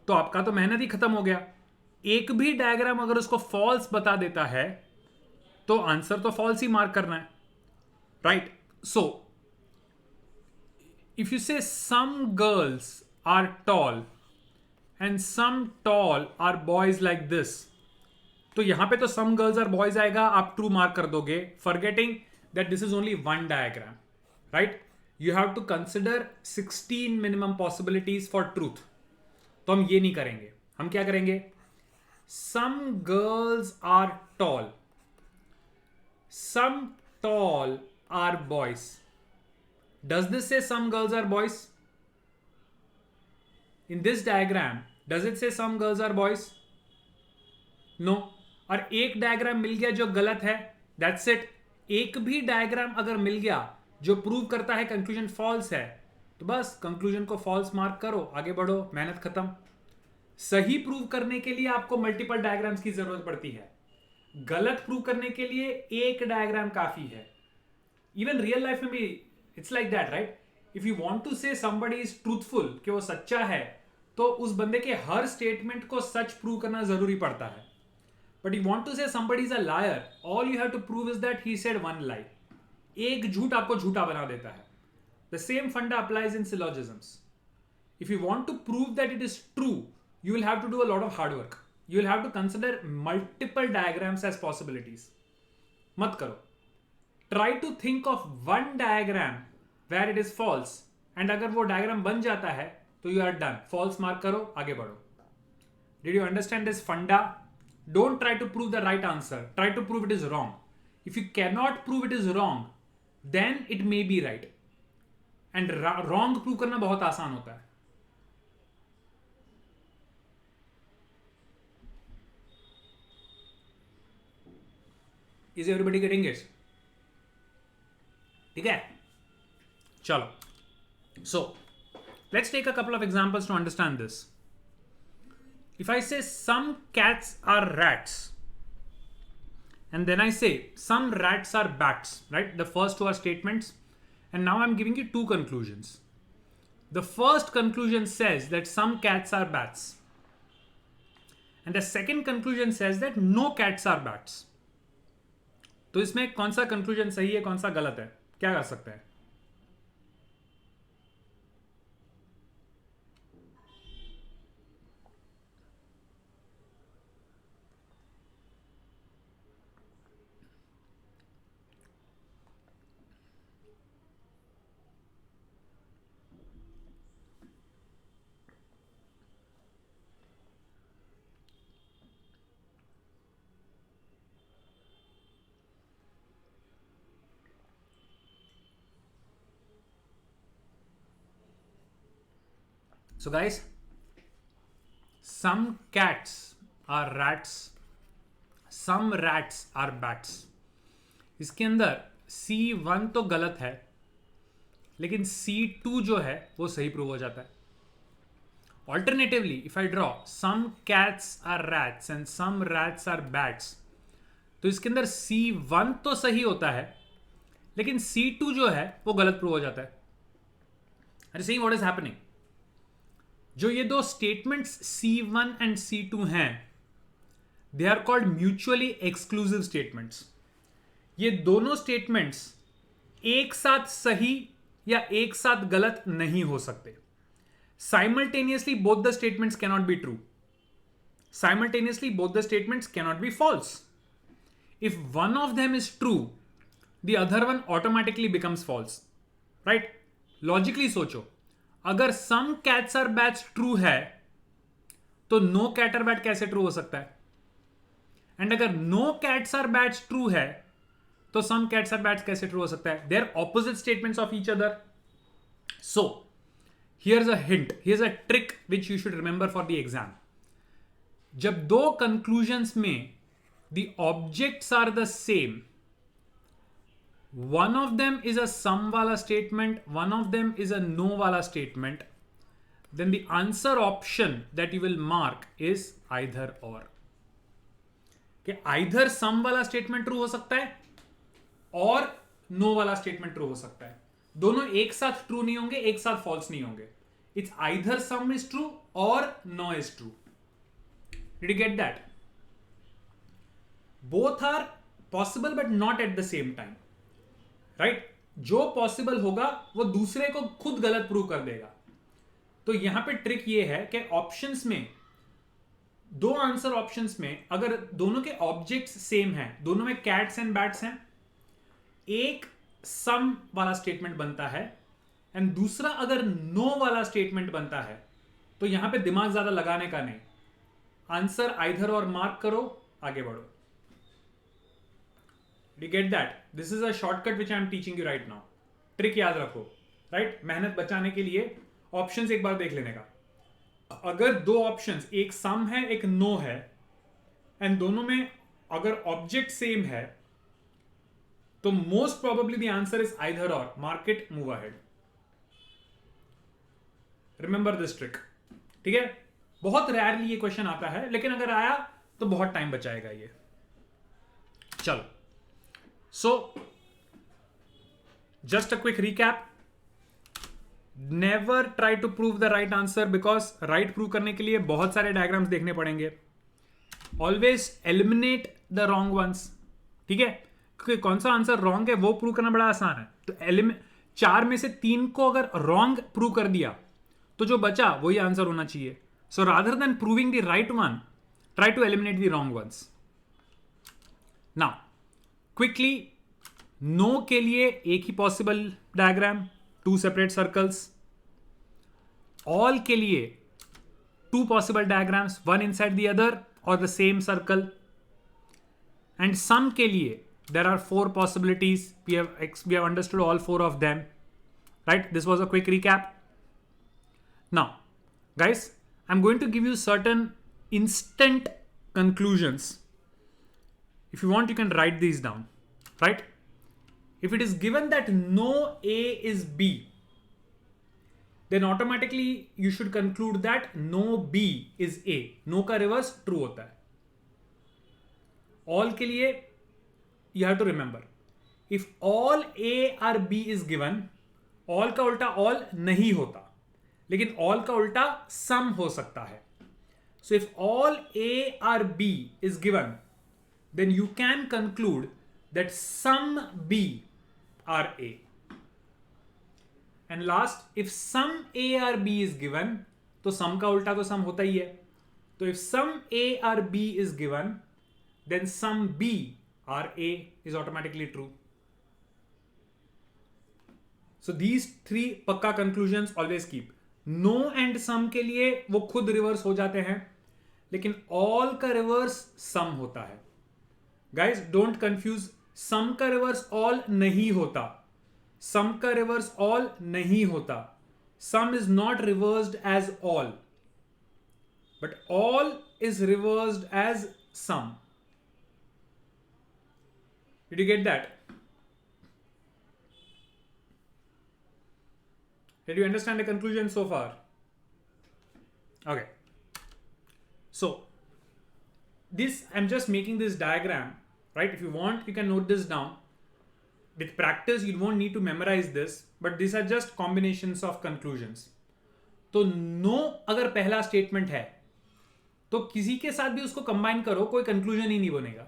तो आपका तो मेहनत ही खत्म हो गया. एक भी डायग्राम अगर उसको फॉल्स बता देता है तो आंसर तो फॉल्स ही मार्क करना है, right? So if you say some girls are tall and some tall are boys like this, तो यहां पे तो some girls are boys आएगा, आप ट्रू मार्क कर दोगे, forgetting that this is only one diagram, right? You have to consider 16 minimum possibilities for truth. तो हम ये नहीं करेंगे. हम क्या करेंगे? Some girls are tall, some tall are boys. Does this say some girls are boys? In this diagram, does it say some girls are boys? No. और एक डायग्राम मिल गया जो गलत है, that's it. एक भी डायग्राम अगर मिल गया जो प्रूव करता है कंक्लूजन फॉल्स है, तो बस कंक्लूजन को फॉल्स मार्क करो, आगे बढ़ो, मेहनत खत्म. सही प्रूव करने के लिए आपको मल्टीपल डायग्राम्स की जरूरत पड़ती है. गलत प्रूव करने के लिए एक डायग्राम काफी है. इवन रियल लाइफ में भी it's like that, right? If you want to say somebody is truthful, कि वो सच्चा है, तो उस बंदे के हर स्टेटमेंट को सच प्रूव करना जरूरी पड़ता है. But you want to say somebody is a liar, all you have to prove is that he said one lie. एक झूठ आपको झूठा बना देता है. The same funda applies in syllogisms. If you want to prove that it is true, you will have to do a lot of hard work. You will have to consider multiple diagrams as possibilities. मत करो. Try to think of one diagram where it is false. And अगर वो diagram बन जाता है तो you are done. False mark करो, आगे बढ़ो. Did you understand this funda? Don't try to prove the right answer. Try to prove it is wrong. If you cannot prove it is wrong, then it may be right. And wrong prove करना बहुत आसान होता है. Is everybody getting it? ठीक है, चलो. So let's take a couple of examples to understand this. If I say some cats are rats, and then I say some rats are bats, right? The first two are statements, and now I'm giving you two conclusions. The first conclusion says that some cats are bats, and the second conclusion says that no cats are bats. तो इसमें कौन सा conclusion सही है, कौन सा गलत है, क्या कर सकते हैं? So guys, some cats are rats, some rats are bats. इसके अंदर C1 तो गलत है, लेकिन C2 जो है वो सही प्रूव हो जाता है. Alternatively, if I draw some cats are rats and some rats are bats, तो इसके अंदर C1 तो सही होता है, लेकिन C2 जो है वो गलत प्रूव हो जाता है. Are you seeing what is happening? जो ये दो स्टेटमेंट्स C1 एंड C2 हैं, they are called mutually exclusive statements. ये दोनों स्टेटमेंट्स एक साथ सही या एक साथ गलत नहीं हो सकते. Simultaneously both the statements cannot be true. Simultaneously both the statements cannot be false. If one of them is true, the other one automatically becomes false. Right? Logically सोचो, अगर some cats are bats true है तो no cat are bat कैसे true हो सकता है? And अगर no cats are bats true है तो सम कैट्स आर बैट्स कैसे ट्रू हो सकता है? They are opposite statements of each other. So here's a hint, here's a trick which you should remember for the exam. जब दो conclusions में the objects are the same, one of them is a sum wala statement, one of them is a no wala statement, then the answer option that you will mark is either or. कि either sum वाला statement true हो सकता है और no वाला statement true हो सकता है. दोनों एक साथ true नहीं होंगे, एक साथ false नहीं होंगे. It's either sum is true or no is true. Did you get that? Both are possible but not at the same time. Right? जो पॉसिबल होगा वो दूसरे को खुद गलत प्रूव कर देगा. तो यहां पे ट्रिक ये है कि ऑप्शंस में, दो आंसर ऑप्शंस में, अगर दोनों के ऑब्जेक्ट्स सेम हैं, दोनों में कैट्स एंड बैट्स हैं, एक सम वाला स्टेटमेंट बनता है एंड दूसरा अगर नो वाला स्टेटमेंट बनता है, तो यहां पे दिमाग ज्यादा लगाने का नहीं. आंसर आइदर और मार्क करो, आगे बढ़ो. Do you get that? This is a shortcut which I am teaching you right now. Trick याद रखो, राइट? मेहनत बचाने के लिए ऑप्शंस एक बार देख लेने का. अगर दो ऑप्शंस, एक सम है एक नो है, एंड दोनों में अगर ऑब्जेक्ट सेम है, तो most probably the answer is either or. Mark it, move ahead. Remember this trick. ठीक है? बहुत रेयरली ये क्वेश्चन आता है, लेकिन अगर आया तो बहुत टाइम बचाएगा ये. चलो. So, just a quick recap. Never try to prove the right answer because right prove करने के लिए बहुत सारे diagrams देखने पड़ेंगे. Always eliminate the wrong ones. ठीक है? कौन सा आंसर रॉन्ग है वो प्रूव करना बड़ा आसान है. तो एलिमेंट 4 में से 3 को अगर रॉन्ग प्रूव कर दिया तो जो बचा वही आंसर होना चाहिए. So rather than proving the right one, try to eliminate the wrong ones. Now quickly, no के लिए एक ही possible diagram, 2 separate circles. All के लिए 2 possible diagrams, one inside the other or the same circle. And sum के लिए there are 4 possibilities. We have understood all 4 of them, right? This was a quick recap. Now guys, I'm going to give you certain instant conclusions. If you want, you can write these down, right? If it is given that no A is B, then automatically you should conclude that no B is A. No का reverse true होता है. All के लिए you have to remember, if all A or B is given, all का उल्टा all नहीं होता, लेकिन all का उल्टा some हो सकता है. So if all A or B is given, then you can conclude that some B are A. And last, if some A or B is given, तो sum का उल्टा तो sum होता ही है. तो if some A or B is given, then some B or A is automatically true. So these 3 पक्का conclusions always keep. No and some के लिए वो खुद रिवर्स हो जाते हैं, लेकिन all का रिवर्स sum होता है. Guys, don't confuse. Sum का रिवर्स all नहीं होता. सम का रिवर्स ऑल नहीं होता. Some is not reversed as all, but all is reversed as some. Did you get that? Did you understand the conclusion so far? Okay, so this, I'm just making this diagram, right? If you want, you can note this down. With practice, you won't need to memorize this, but these are just combinations of conclusions. तो no अगर पहला statement है तो किसी के साथ भी उसको कंबाइन करो, कोई कंक्लूजन ही नहीं बनेगा.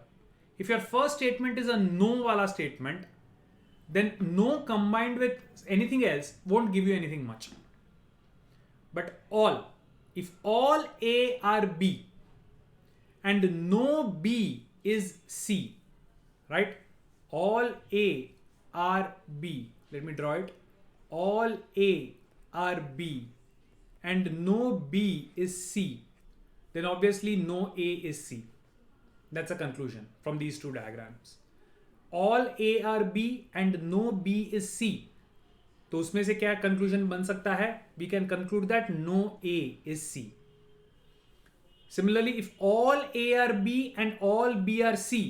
If your first statement is a no वाला statement, then no combined with anything else won't give you anything much. But all, if all A are B and no B is C, right? All A are B. Let me draw it. All A are B and no B is C. Then obviously no A is C. That's a conclusion from these 2 diagrams. All A are B and no B is C. तो उसमें से क्या conclusion बन सकता है? We can conclude that no A is C. Similarly, if all A are B and all B are C,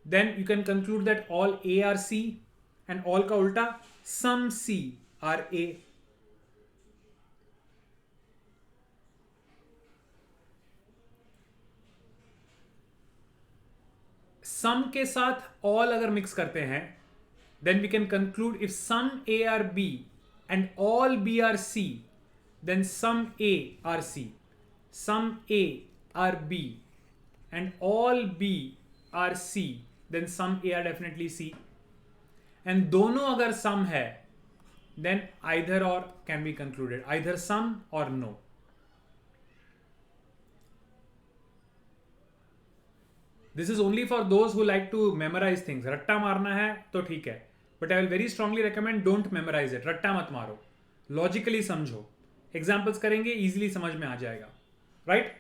then you can conclude that all A are C and all का उल्टा some C are A. Some के साथ all अगर mix करते हैं, then we can conclude if some A are B and all B are C, then some A are C. Some A are B and all B are C, then some A are definitely C. And दोनों अगर sum है, then either or can be concluded, either some or no. This is only for those who like to memorize things. रट्टा मारना है तो ठीक है, but I will very strongly recommend don't memorize it. रट्टा मत मारो, logically समझो. Examples करेंगे, easily समझ में आ जाएगा, right?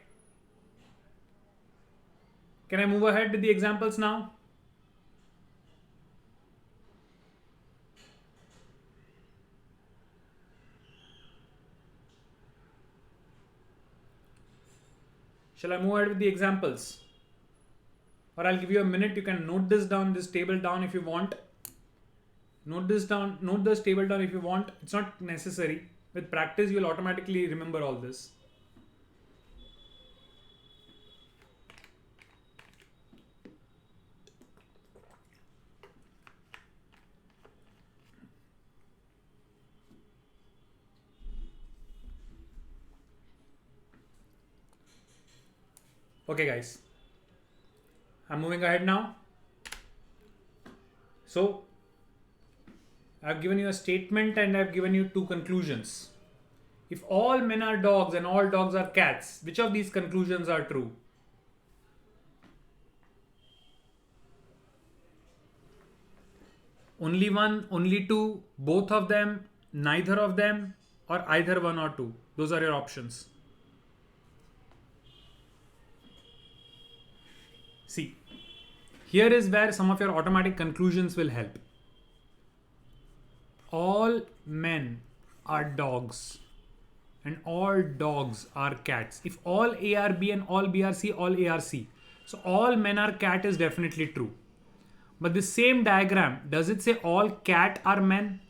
Can I move ahead with the examples now? Shall I move ahead with the examples? Or I'll give you a minute. You can note this down, this table down if you want. Note this down, note this table down if you want. It's not necessary. With practice, you'll automatically remember all this. Okay guys, I'm moving ahead now. So I've given you a statement and I've given you two conclusions. If all men are dogs and all dogs are cats, which of these conclusions are true? Only one, only two, both of them, neither of them, or either one or two. Those are your options. See, here is where some of your automatic conclusions will help. All men are dogs and all dogs are cats. If all A are B and all B are C, all A are C. So all men are cat is definitely true. But the same diagram, does it say all cat are men?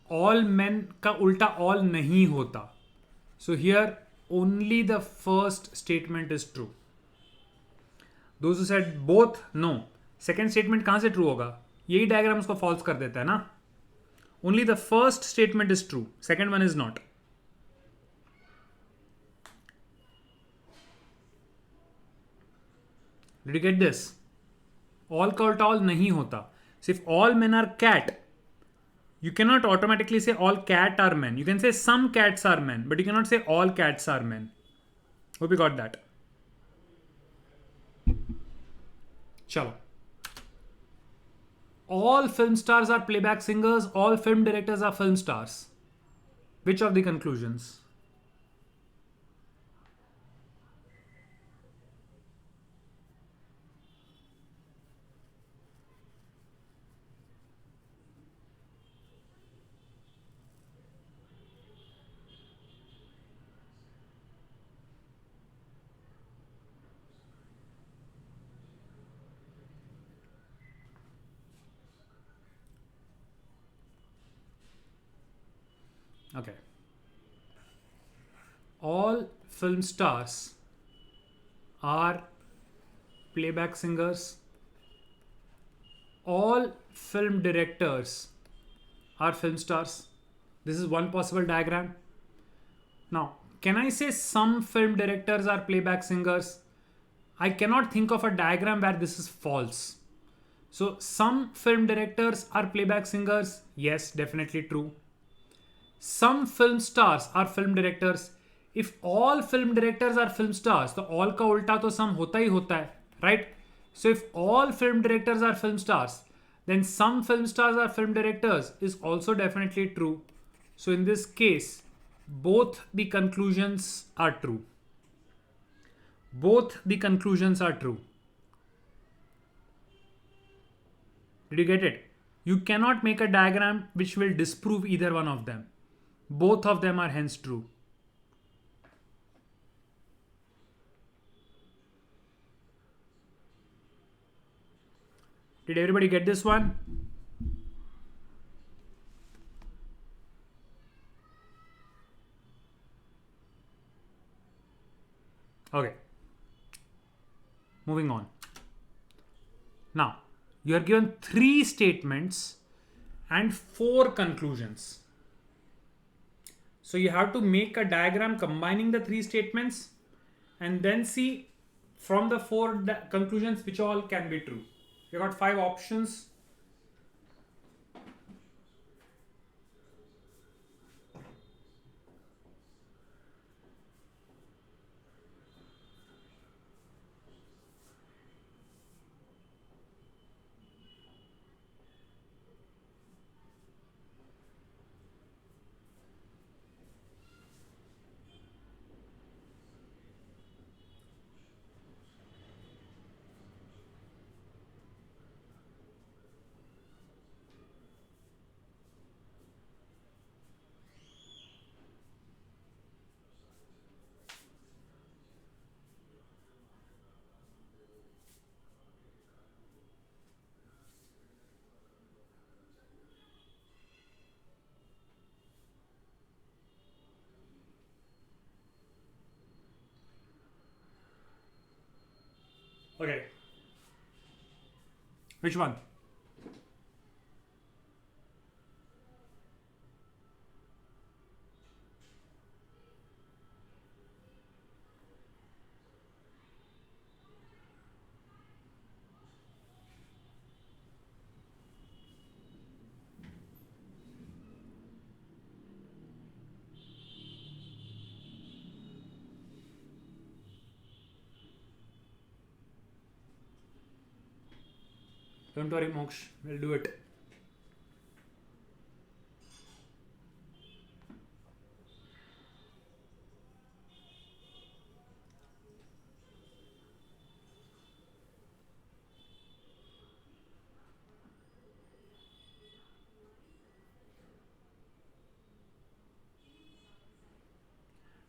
All men का उल्टा all नहीं होता. So here only the first statement is true. Those who said both, no. Second statement कहाँ से true होगा? यही diagram उसको false कर देता है ना? Only the first statement is true. Second one is not. Did you get this? All का उल्टा all नहीं होता. So if all men are cat, you cannot automatically say all cat are men. You can say some cats are men, but you cannot say all cats are men. Hope you got that. Chalo. All film stars are playback singers. All film directors are film stars. Which of the conclusions? Okay. All film stars are playback singers. All film directors are film stars. This is one possible diagram. Now, can I say some film directors are playback singers? I cannot think of a diagram where this is false. So, some film directors are playback singers. Yes, definitely true. Some film stars are film directors. If all film directors are film stars, तो all का उल्टा तो some होता ही होता है, right? So if all film directors are film stars, then some film stars are film directors is also definitely true. So in this case, both the conclusions are true. Both the conclusions are true. Did you get it? You cannot make a diagram which will disprove either one of them. Both of them are hence true. Did everybody get this one? Okay. Moving on. Now, you are given 3 statements and 4 conclusions. So you have to make a diagram combining the 3 statements and then see from the 4 conclusions which all can be true. You got 5 options. Okay. Which one? Don't worry, Moksh. We'll do it.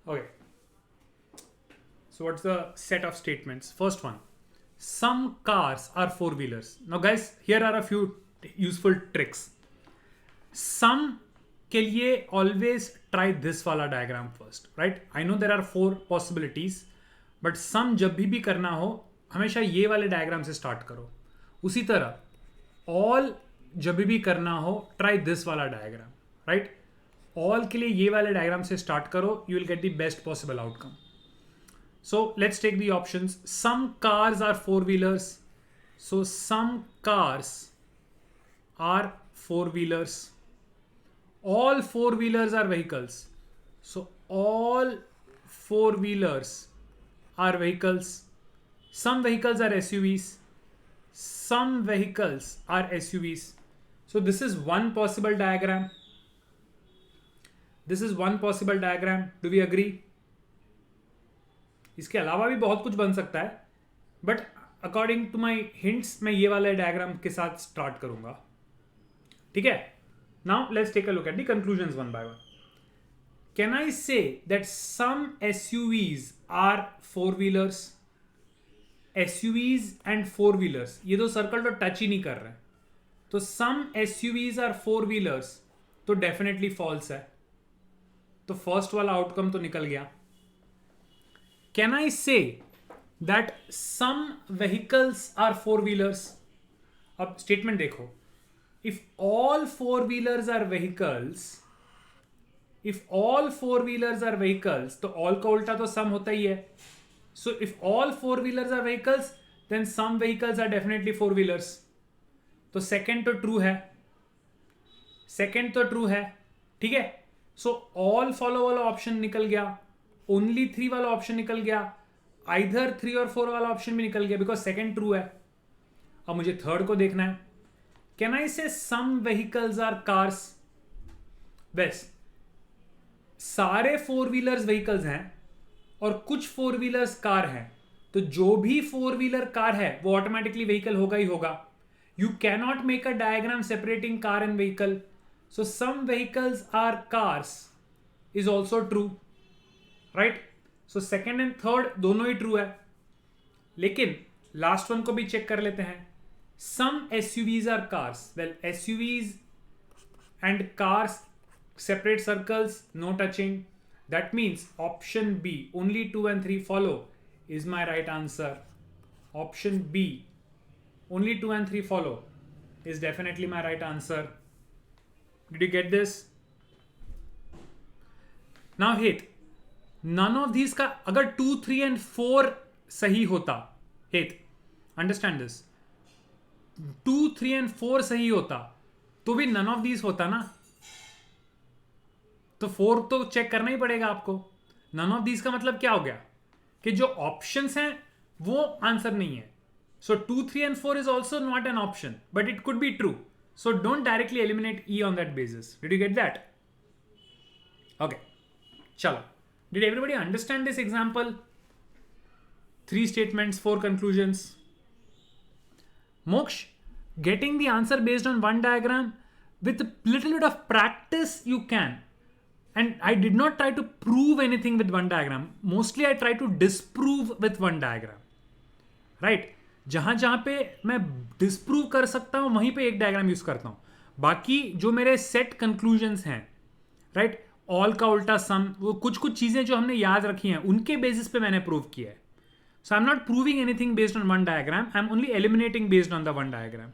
Okay. So what's the set of statements? First one. Some cars are four-wheelers. Now guys, here are a few useful tricks. Some के लिए always try this वाला diagram first, right? I know there are four possibilities, but some जब भी करना हो हमेशा ये वाले diagram से start करो. उसी तरह all जब भी करना हो try this वाला diagram, right? All के लिए ये वाले diagram से start करो, you will get the best possible outcome. So let's take the options. Some cars are four-wheelers. So some cars are four-wheelers. All four-wheelers are vehicles. So all four-wheelers are vehicles. Some vehicles are SUVs. Some vehicles are SUVs. So this is one possible diagram. This is one possible diagram. Do we agree? इसके अलावा भी बहुत कुछ बन सकता है, but according to my hints मैं ये वाले डायग्राम के साथ स्टार्ट करूंगा. ठीक है. Now let's take a look at the conclusions one by one. Can I say that some SUVs are four wheelers? SUVs and four wheelers, ये दो सर्कल तो टच ही नहीं कर रहे हैं, तो सम एसयूवीज आर फोर व्हीलर्स तो डेफिनेटली फॉल्स है. तो फर्स्ट वाला आउटकम तो निकल गया. Can I say that some vehicles are four-wheelers? अब statement देखो. If all four-wheelers are vehicles, तो all का उल्टा तो some होता ही है. So if all four-wheelers are vehicles, then some vehicles are definitely four-wheelers. तो second तो true है. ठीक है. So all follow वाला ऑप्शन निकल गया. ओनली 3 वाला ऑप्शन निकल गया. आइधर 3 और 4 वाला ऑप्शन भी निकल गया बिकॉज सेकेंड ट्रू है. अब मुझे थर्ड को देखना है. कैन आई से सम व्हीकल्स आर कार्स? बेस्ट, सारे फोर व्हीलर्स व्हीकल्स हैं और कुछ फोर व्हीलर्स कार हैं, तो जो भी फोर व्हीलर कार है वो ऑटोमेटिकली व्हीकल होगा ही होगा. You cannot make a diagram separating car and vehicle. So some vehicles are cars is also true, right. So second and third दोनों ही ट्रू है. लेकिन लास्ट वन को भी चेक कर लेते हैं. Some SUVs are cars. Well, SUVs and cars separate circles, no touching. That means option B, only 2 and 3 follow, is my right answer. Option B, only 2 and 3 follow, is definitely my right answer. Did you get this? Now hit, none of these का अगर 2, 3 and 4 सही होता, हेत understand this, 2, 3 and 4 सही होता तो भी none of these होता ना. तो 4 तो चेक करना ही पड़ेगा आपको. none of these का मतलब क्या हो गया कि जो ऑप्शंस हैं वो आंसर नहीं है. सो 2, 3 and 4 is also not an option, but it could be true. So don't directly eliminate E on that basis. Did you get that? Okay, चलो. Did everybody understand this example? 3 statements, 4 conclusions. Moksh, getting the answer based on one diagram, with a little bit of practice you can. And I did not try to prove anything with one diagram. Mostly I try to disprove with one diagram. Right? जहां जहां पे मैं disprove कर सकता हूं वहीं पे एक diagram यूज करता हूं. बाकी जो मेरे set conclusions हैं, right? ऑल का उल्टा सम, वो कुछ कुछ चीजें जो हमने याद रखी हैं उनके बेसिस पे मैंने प्रूव किया है. So I am not proving anything based on one diagram, I am only eliminating based on the one diagram.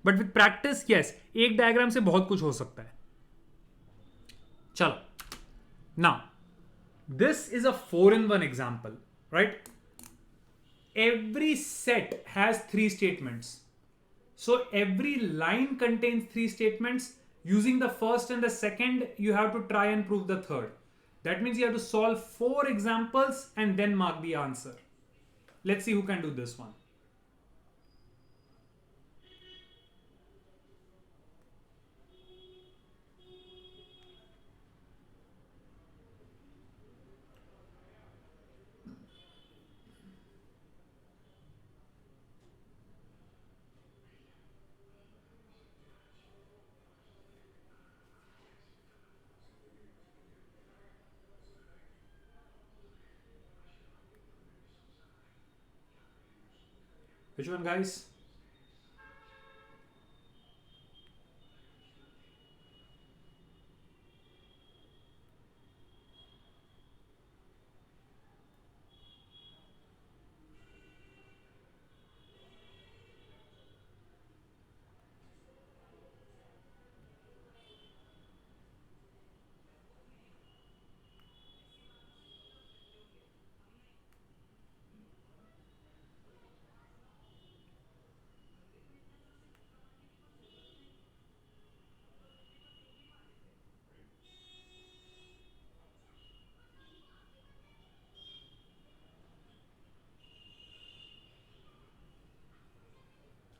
But with practice, yes, एक डायग्राम से बहुत कुछ हो सकता है. चलो, now this is a 4-in-1 example, right. Every set has 3 statements. So every line contains 3 statements. Using the first and the second, you have to try and prove the third. That means you have to solve 4 examples and then mark the answer. Let's see who can do this one. Which one, guys?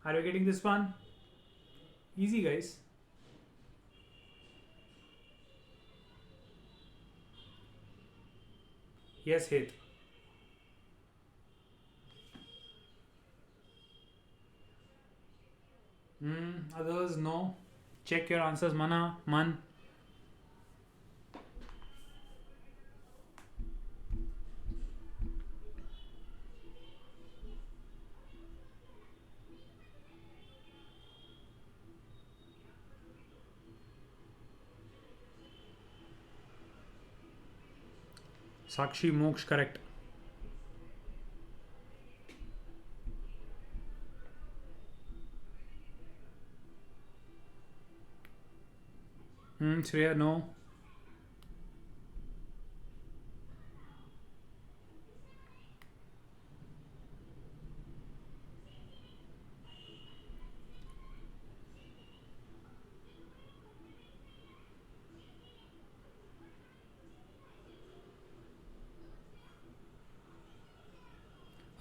Are you getting this one? Easy, guys. Yes, Hit. Others, no. Check your answers, Mana, Man. Sakshi, Moksh, correct. Shreya, no.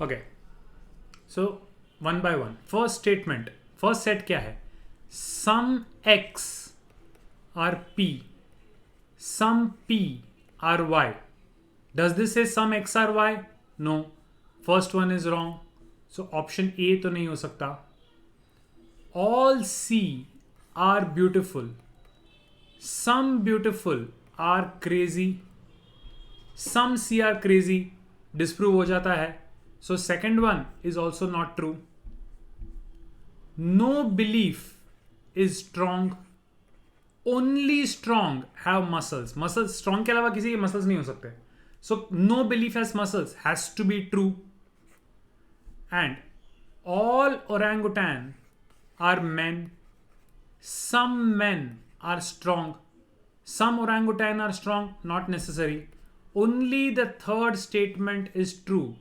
Okay. So, one by one. First statement. First set क्या है? Some x are p. Some p are y. Does this say some x are y? No. First one is wrong. So option A तो नहीं हो सकता. All C are beautiful. Some beautiful are crazy. Some C are crazy. Disprove हो जाता है. So second one is also not true. No belief is strong. Only strong have muscles. Muscles strong के अलावा किसी के muscles नहीं हो सकते. So no belief has muscles has to be true. And all orangutan are men. Some men are strong. Some orangutan are strong. Not necessary. Only the third statement is true.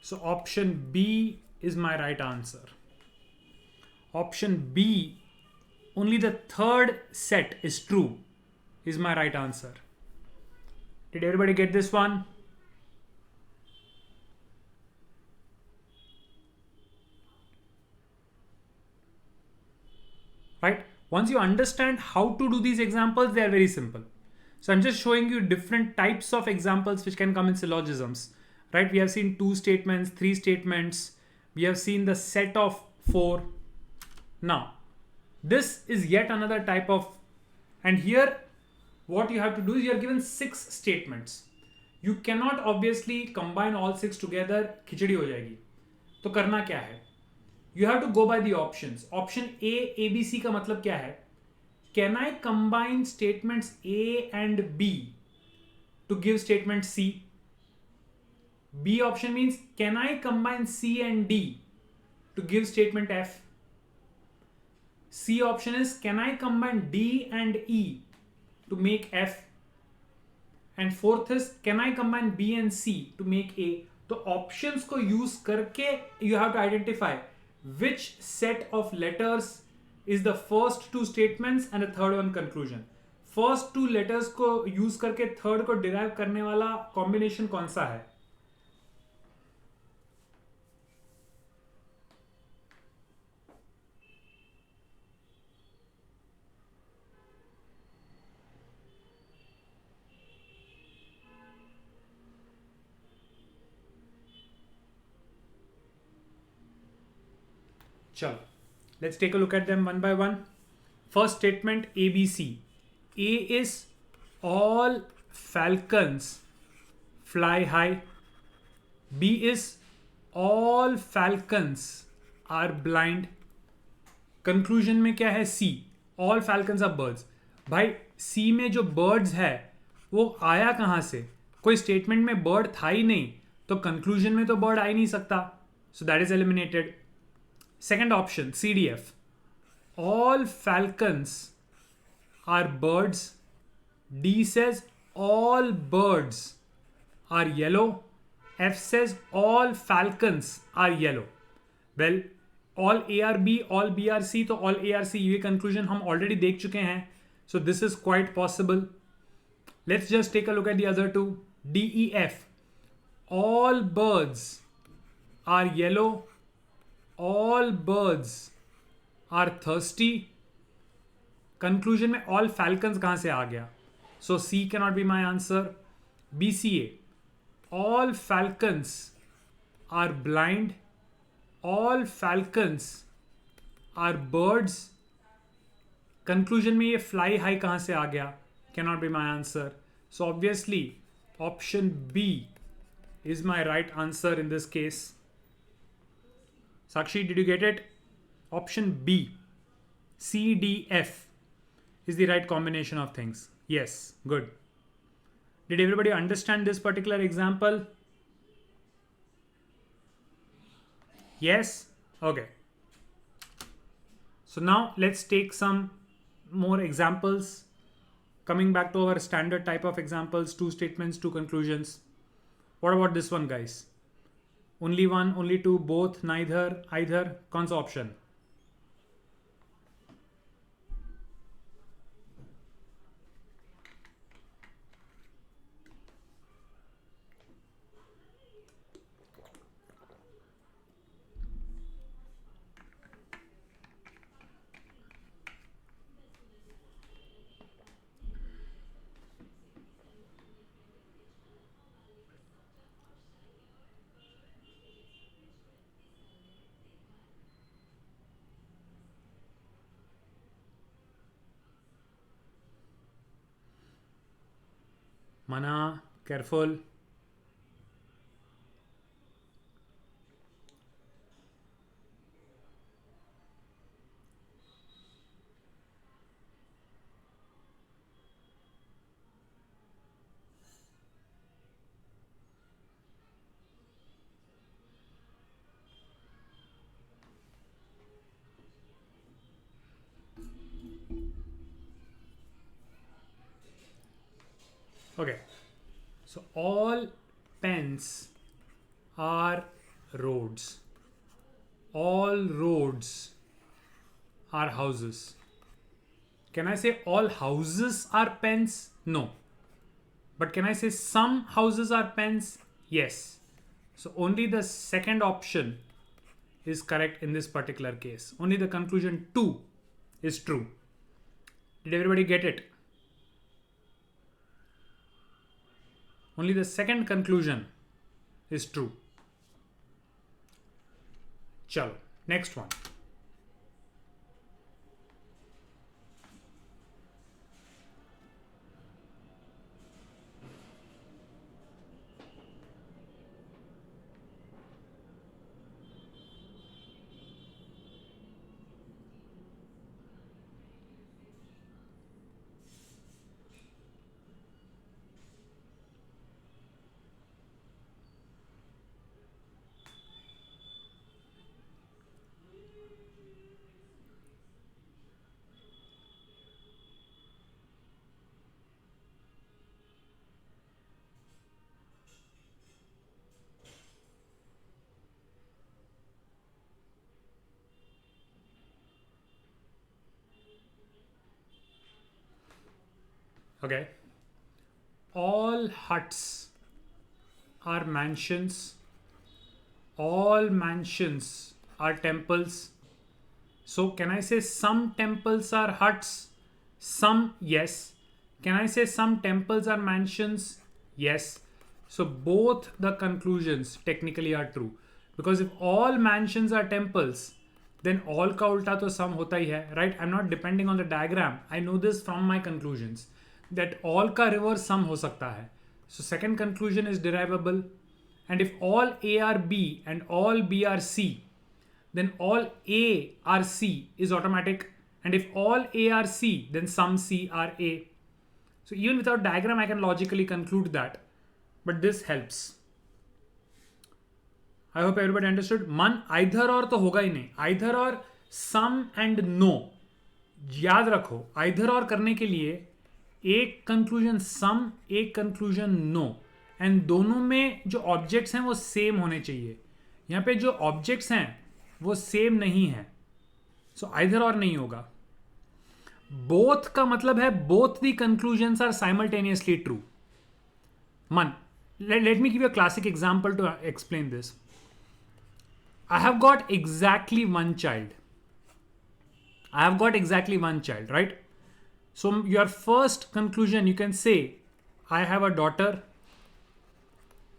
So option B is my right answer. Option B, only the third set is true, is my right answer. Did everybody get this one? Right? Once you understand how to do these examples, they are very simple. So I'm just showing you different types of examples which can come in syllogisms. Right? We have seen 2 statements, 3 statements. We have seen the set of 4. Now, this is yet another type of, and here what you have to do is you are given 6 statements. You cannot obviously combine all 6 together, खिचड़ी हो जाएगी. तो करना क्या है? You have to go by the options. Option A, ABC का मतलब क्या है? Can I combine statements A and B to give statement C? B option means can I combine C and D to give statement F? C option is can I combine D and E to make F? And fourth is can I combine B and C to make A? तो options को use करके you have to identify which set of letters is the first 2 statements and the third one conclusion. First 2 letters को use करके third को derive करने वाला combination कौन सा है? Chalo. Let's take a look at them one by one. First statement ABC. A is all falcons fly high. B is all falcons are blind. Conclusion में क्या है? सी, ऑल फैल्कन्स आर बर्ड्स. भाई सी में जो birds है वो आया कहां से? कोई स्टेटमेंट में बर्ड था ही नहीं, तो कंक्लूजन में तो बर्ड आ ही नहीं सकता. So that is eliminated. Second option C D F, all falcons are birds. D says all birds are yellow. F says all falcons are yellow. Well, all ARB, all BRC, तो all ARC ये conclusion हम already देख चुके हैं. So this is quite possible. Let's just take a look at the other two. D, E, F. All birds are yellow. All birds are thirsty. Conclusion में all falcons कहाँ से आ गया? So C cannot be my answer. B, C, A. All falcons are blind. All falcons are birds. Conclusion में ये fly high कहाँ से आ गया? Cannot be my answer. So obviously option B is my right answer in this case. Sakshi, did you get it? Option B, C, D, F is the right combination of things. Yes, good. Did everybody understand this particular example? Yes? Okay. So now let's take some more examples. Coming back to our standard type of examples, two statements, two conclusions. What about this one, guys? Only one, only two, both, neither, either. कौन सा option? Mana, careful. Okay, so all pens are roads. All roads are houses. Can I say all houses are pens? No. But can I say some houses are pens? Yes. So only the second option is correct in this particular case. Only the conclusion 2 is true. Did everybody get it? Only the second conclusion is true. Chalo, next one. Okay. All huts are mansions. All mansions are temples. So can I say some temples are huts? Some, yes. Can I say some temples are mansions? Yes. So both the conclusions technically are true. Because if all mansions are temples, then all का उल्टा तो some होता ही है, right? I'm not depending on the diagram. I know this from my conclusions. That all का reverse sum हो सकता है. So second conclusion is derivable. And if all A are B and all B are C, then all A are C is automatic. And if all A are C, then some C are A. So even without diagram, I can logically conclude that. But this helps. I hope everybody understood. Man, either or तो होगा ही नहीं. Either or, some and no. याद रखो, either or करने के लिए एक conclusion सम, एक कंक्लूजन नो, एंड दोनों में जो ऑब्जेक्ट्स हैं वो सेम होने चाहिए. यहाँ पे जो ऑब्जेक्ट्स हैं वो सेम नहीं है, सो आइदर और नहीं होगा. बोथ का मतलब है both the conclusions are simultaneously true. मन, let me give you a classic example to explain this. I have got exactly one child. Right? So your first conclusion, you can say, I have a daughter.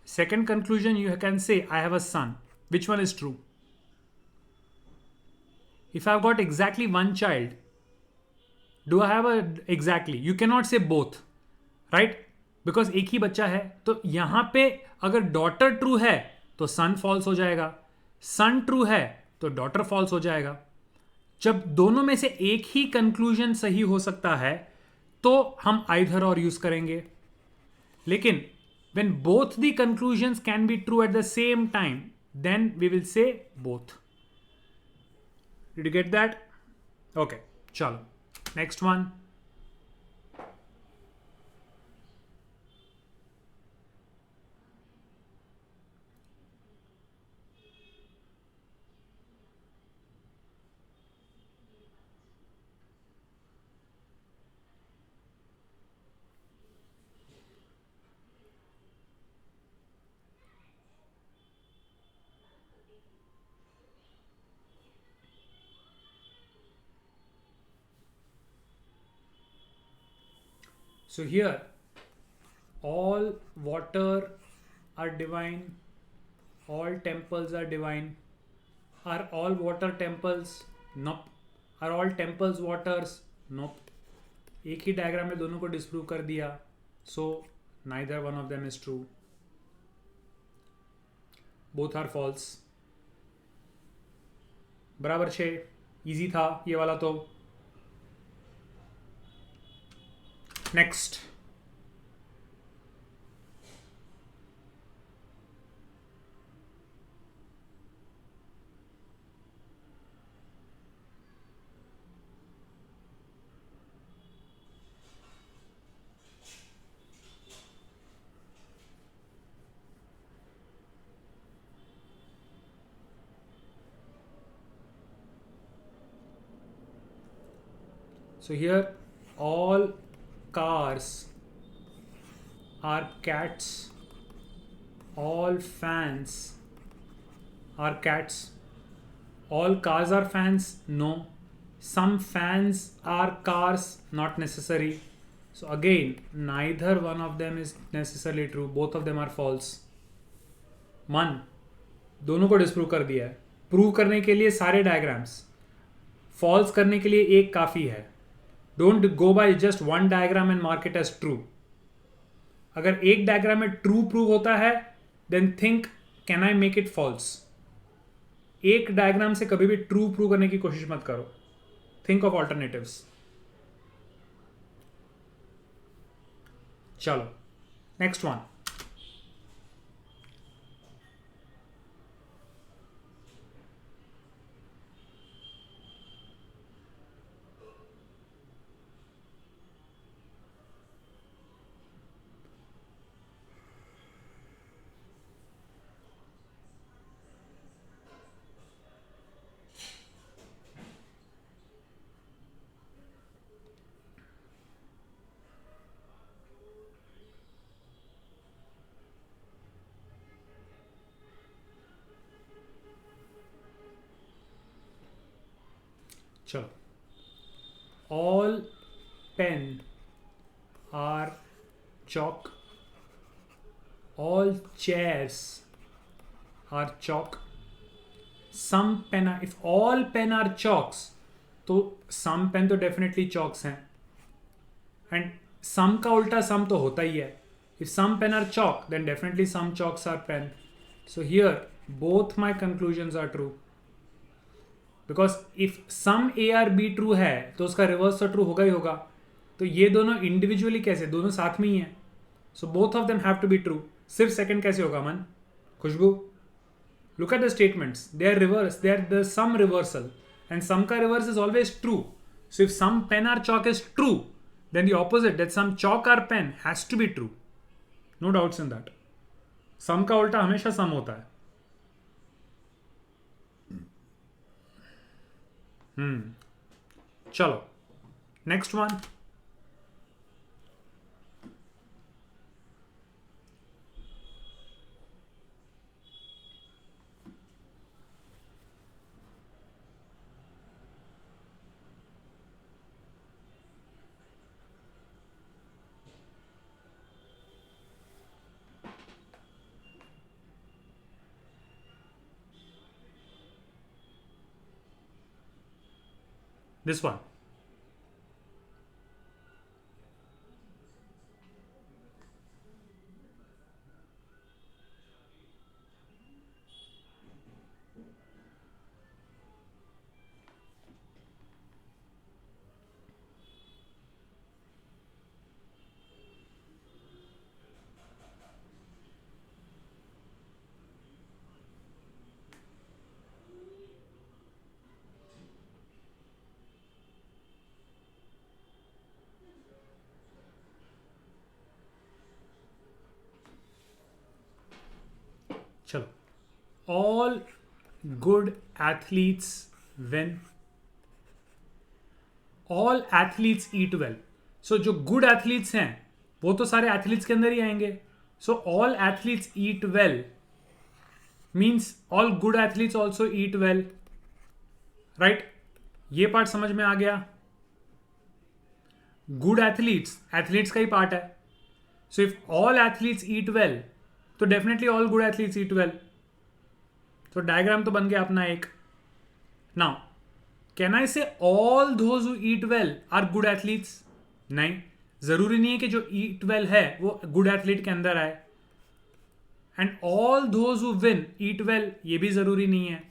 Second conclusion, you can say, I have a son. Which one is true? If I've got exactly one child, do I have a exactly? You cannot say both, right? Because एक ही बच्चा है. तो यहाँ पे अगर daughter true है तो son false हो जाएगा, son true है तो daughter false हो जाएगा. जब दोनों में से एक ही कंक्लूजन सही हो सकता है तो हम either or यूज करेंगे. लेकिन when both the conclusions can be true at the same time, then we will say both. Did you get that? Okay, chalo. Next one. So here, all water are divine, all temples are divine. Are all water temples? Nope. Are all temples waters? Nope. एक ही diagram में दोनों को disprove कर दिया. So neither one of them is true. Both are false. बराबर 6. Easy था ये वाला तो. Next. So here all cars are cats, all fans are cats. All cars are fans? No. Some fans are cars? Not necessary. So again, neither one of them is necessarily true. Both of them are false. मन, दोनों को disprove कर दिया है. Prove करने के लिए सारे डायग्राम्स, फॉल्स करने के लिए एक काफ़ी है. Don't go by just one diagram and mark it as true. अगर एक डायग्राम में ट्रू प्रूव होता है then think can I make it false. एक डायग्राम से कभी भी ट्रू प्रूव करने की कोशिश मत करो. Think of alternatives. चलो नेक्स्ट वन. चलो, all pen are chalk, all chairs are chalk, some pen are, if all pen are chalks तो some pen तो definitely chalks हैं, and some का उल्टा some तो होता ही है. If some pen are chalk then definitely some chalks are pen. So here both my conclusions are true. Because if some A are B true है तो उसका रिवर्स तो ट्रू होगा ही होगा. तो ये दोनों इंडिविजुअली कैसे, दोनों साथ में ही है. So both of them have to be true. सिर्फ सेकंड कैसे होगा मन? खुशबू, look at the statements, they are reverse, they are the sum reversal, and sum ka reverse is always true. So if some pen or chalk is true, then the opposite, that some chalk or pen, has to be true. No doubts in that. Sum का उल्टा हमेशा sum होता है. चलो next one. This one. चलो, all good athletes win. All athletes eat well. So जो good athletes हैं वो तो सारे athletes के अंदर ही आएंगे. So all athletes eat well means all good athletes also eat well. Right? ये पार्ट समझ में आ गया. Good athletes, athletes का ही पार्ट है. So if all athletes eat well, तो definitely all good athletes eat well. तो डायग्राम तो बन गया अपना एक. Now can I say all those who eat well are good athletes? नहीं, जरूरी नहीं है कि जो ईट वेल है वो गुड एथलीट के अंदर आए. And all those who win eat well, ये भी जरूरी नहीं है.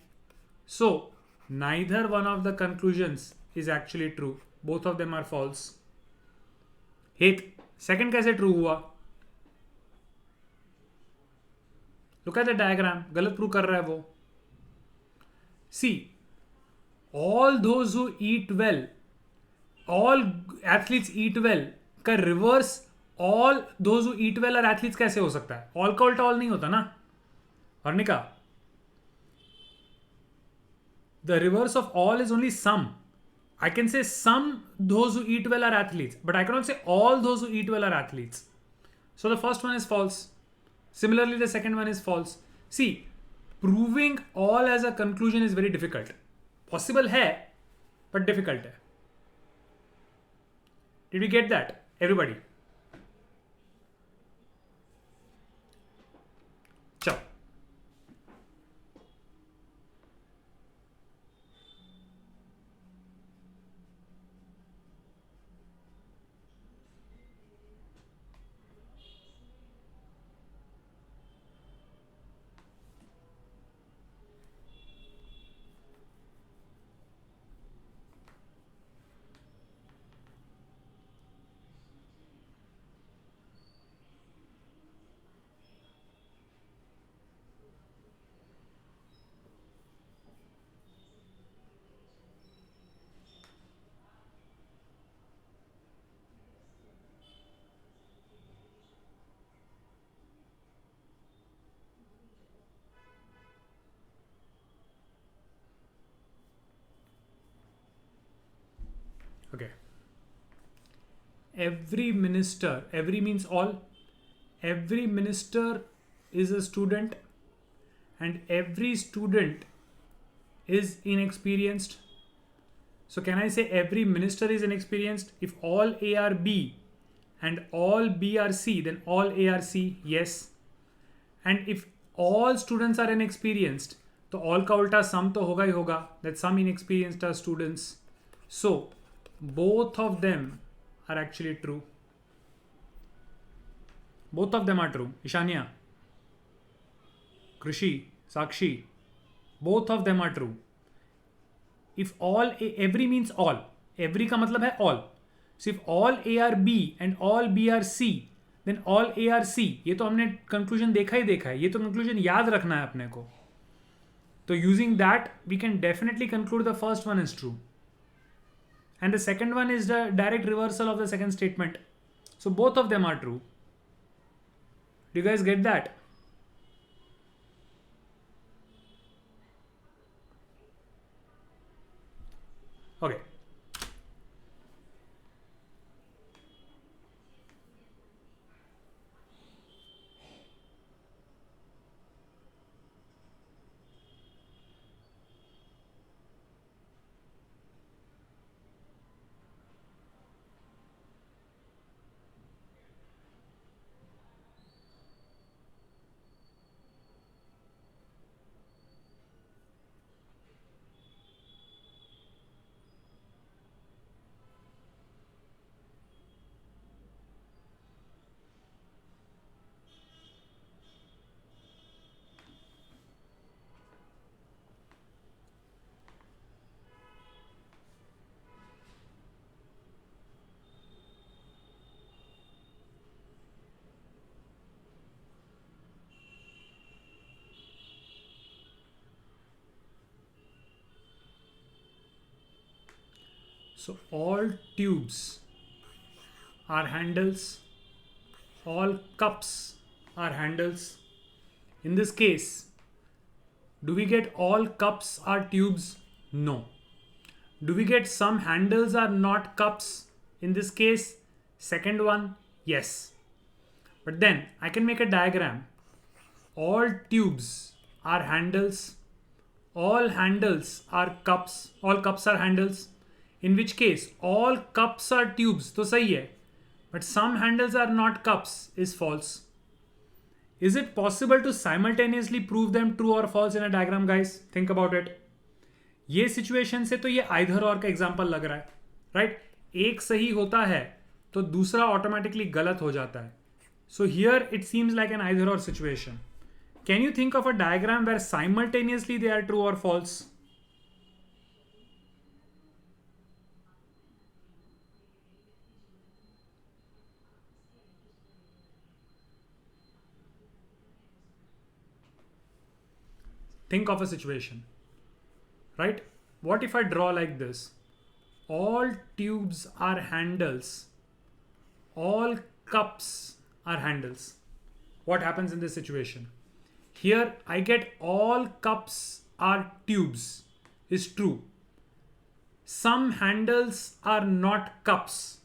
So neither one of the conclusions is actually true, both of them are false. हित, सेकंड कैसे ट्रू हुआ? Look at the diagram. गलत प्रूव कर रहा है वो. See, all those who eat well, all athletes eat well का reverse all those who eat well are athletes कैसे हो सकता है? all का उल्टा all नहीं होता ना arnica. The reverse of all is only some. I can say some those who eat well are athletes, but I cannot say all those who eat well are athletes. So the first one is false. Similarly, the second one is false. See, proving all as a conclusion is very difficult. Possible है, but difficult है. Did we get that, everybody? चलो. Okay. Every minister, every means all, every minister is a student and every student is inexperienced. So can I say every minister is inexperienced? If all A are B and all B are C, then all A are C, yes. And if all students are inexperienced, तो all का उल्टा some तो होगा ही होगा, that some inexperienced are students. So both of them are actually true. Both of them are true. Ishania, Krishi, Sakshi, both of them are true. if all every means all, every का मतलब है all. So if all A are B and all B are C, then all A are C. ये तो हमने conclusion देखा है, ये तो conclusion याद रखना है अपने को. So using that, we can definitely conclude the first one is true. And the second one is the direct reversal of the second statement. So both of them are true. Do you guys get that? Okay. So all tubes are handles, all cups are handles. In this case, do we get all cups are tubes? No. Do we get some handles are not cups? In this case, second one, yes. But then I can make a diagram. All tubes are handles, all handles are cups, all cups are handles. In which case, all cups are tubes, तो सही है. But some handles are not cups is false. Is it possible to simultaneously prove them true or false in a diagram, guys? Think about it. ये situation से तो ये either or का example लग रहा है, right? एक सही होता है तो दूसरा automatically गलत हो जाता है. So here it seems like an either or situation. Can you think of a diagram where simultaneously they are true or false? Think of a situation, right? What if I draw like this? All tubes are handles, all cups are handles. What happens in this situation? Here I get all cups are tubes is true. Some handles are not cups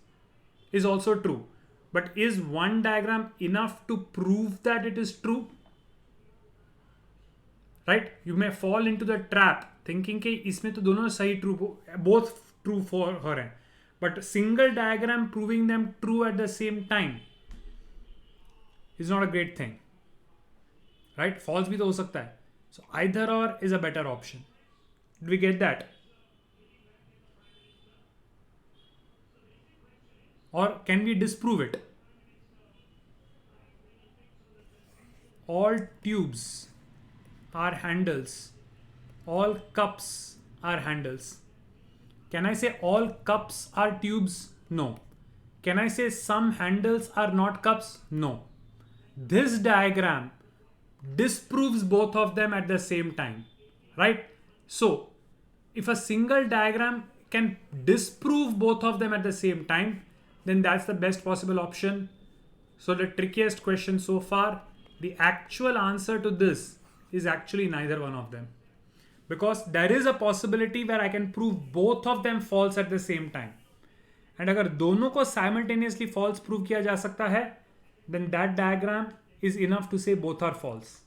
is also true. But is one diagram enough to prove that it is true? Right? You may fall into the trap thinking कि इसमें तो दोनों सही true, both true for her हैं. But single diagram proving them true at the same time is not a great thing. Right? False भी तो हो सकता है. So either or is a better option. Did we get that? Or can we disprove it? All tubes are handles, all cups are handles. Can I say all cups are tubes? No. Can I say some handles are not cups? No. This diagram disproves both of them at the same time, right? So if a single diagram can disprove both of them at the same time, then that's the best possible option. So the trickiest question so far, the actual answer to this is actually neither one of them, because there is a possibility where I can prove both of them false at the same time. And अगर दोनों को simultaneously false prove किया जा सकता है, then that diagram is enough to say both are false.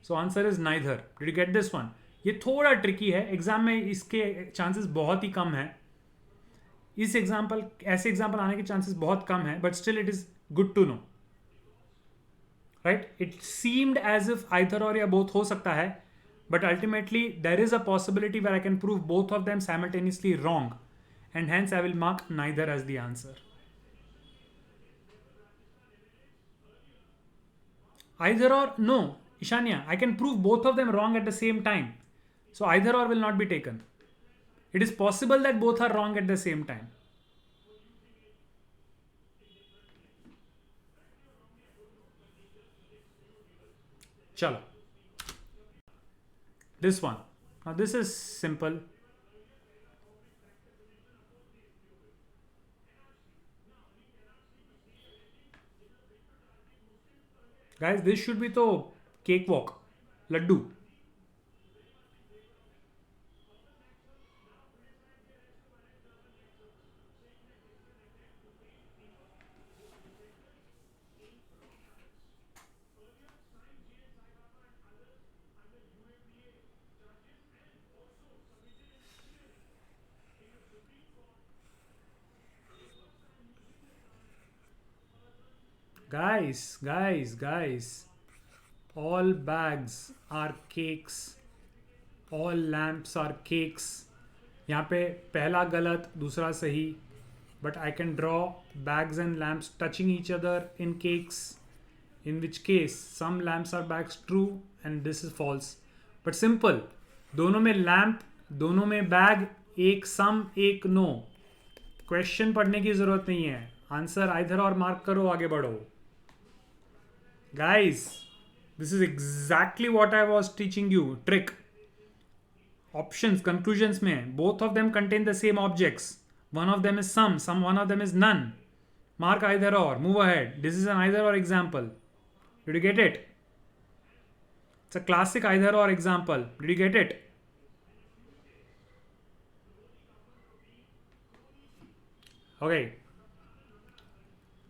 So answer is neither. Did you get this one? ये थोड़ा tricky है, एग्जाम में इसके चांसेस बहुत ही कम है. इस एग्जाम्पल ऐसे एग्जाम्पल आने के चांसेस बहुत कम है, but still it is good to know, right? It seemed as if either और या बोथ हो सकता है, but ultimately there is a possibility where I can prove both of them simultaneously wrong, and hence I will mark neither as the answer. Either or, no. Ishanya, I can prove both of them wrong at the same time. So either or will not be taken. It is possible that both are wrong at the same time. Chalo. This one. Now this is simple. Guys, this should be the cakewalk. Laddu. Guys. All bags are cakes. All lamps are cakes. यहाँ पे पहला गलत दूसरा सही. But I can draw bags and lamps touching each other in cakes. In which case some lamps are bags true and this is false. But simple. दोनों में lamp, दोनों में बैग, एक सम एक नो. क्वेश्चन पढ़ने की जरूरत नहीं है. आंसर आइदर और मार्क करो, आगे बढ़ो. Guys, this is exactly what I was teaching you. Trick. Options, conclusions में both of them contain the same objects. One of them is some one of them is none. Mark either or, move ahead. This is an either or example. Did you get it? It's a classic either or example. Did you get it? Okay.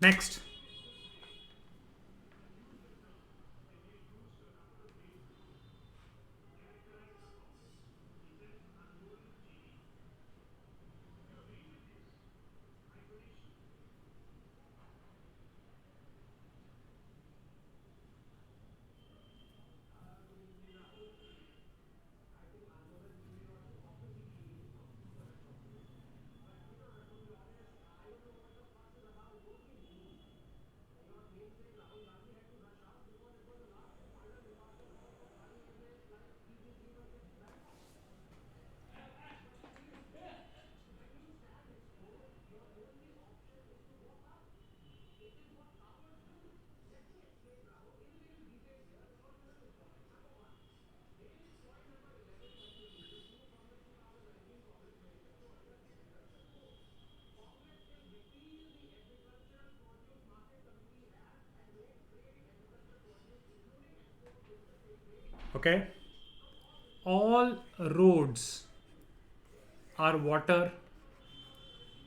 Next. Okay. All roads are water.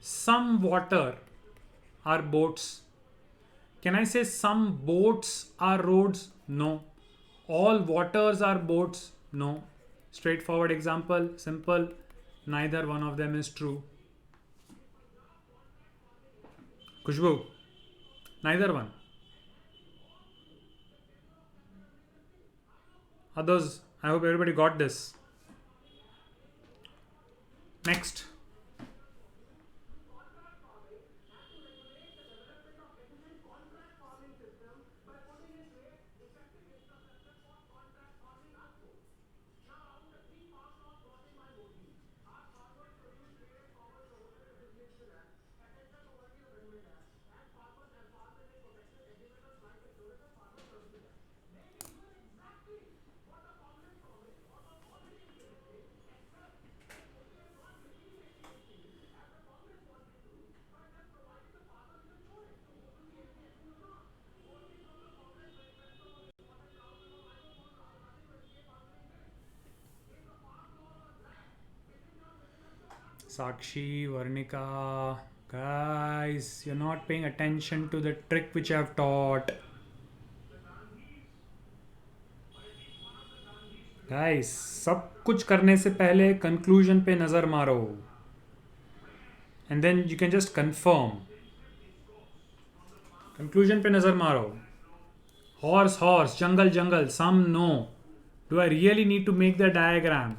Some water are boats. Can I say some boats are roads? No. All waters are boats? No. Straightforward example, simple. Neither one of them is true. Kushbu, neither one. Others, I hope everybody got this. Next. Sakshi, Varnika, guys, you're not paying attention to the trick which I have taught. Guys, सब कुछ करने से पहले conclusion पे नजर मारो. And then you can just confirm. Conclusion पे नजर मारो. Horse, jungle, some no. Do I really need to make the diagram?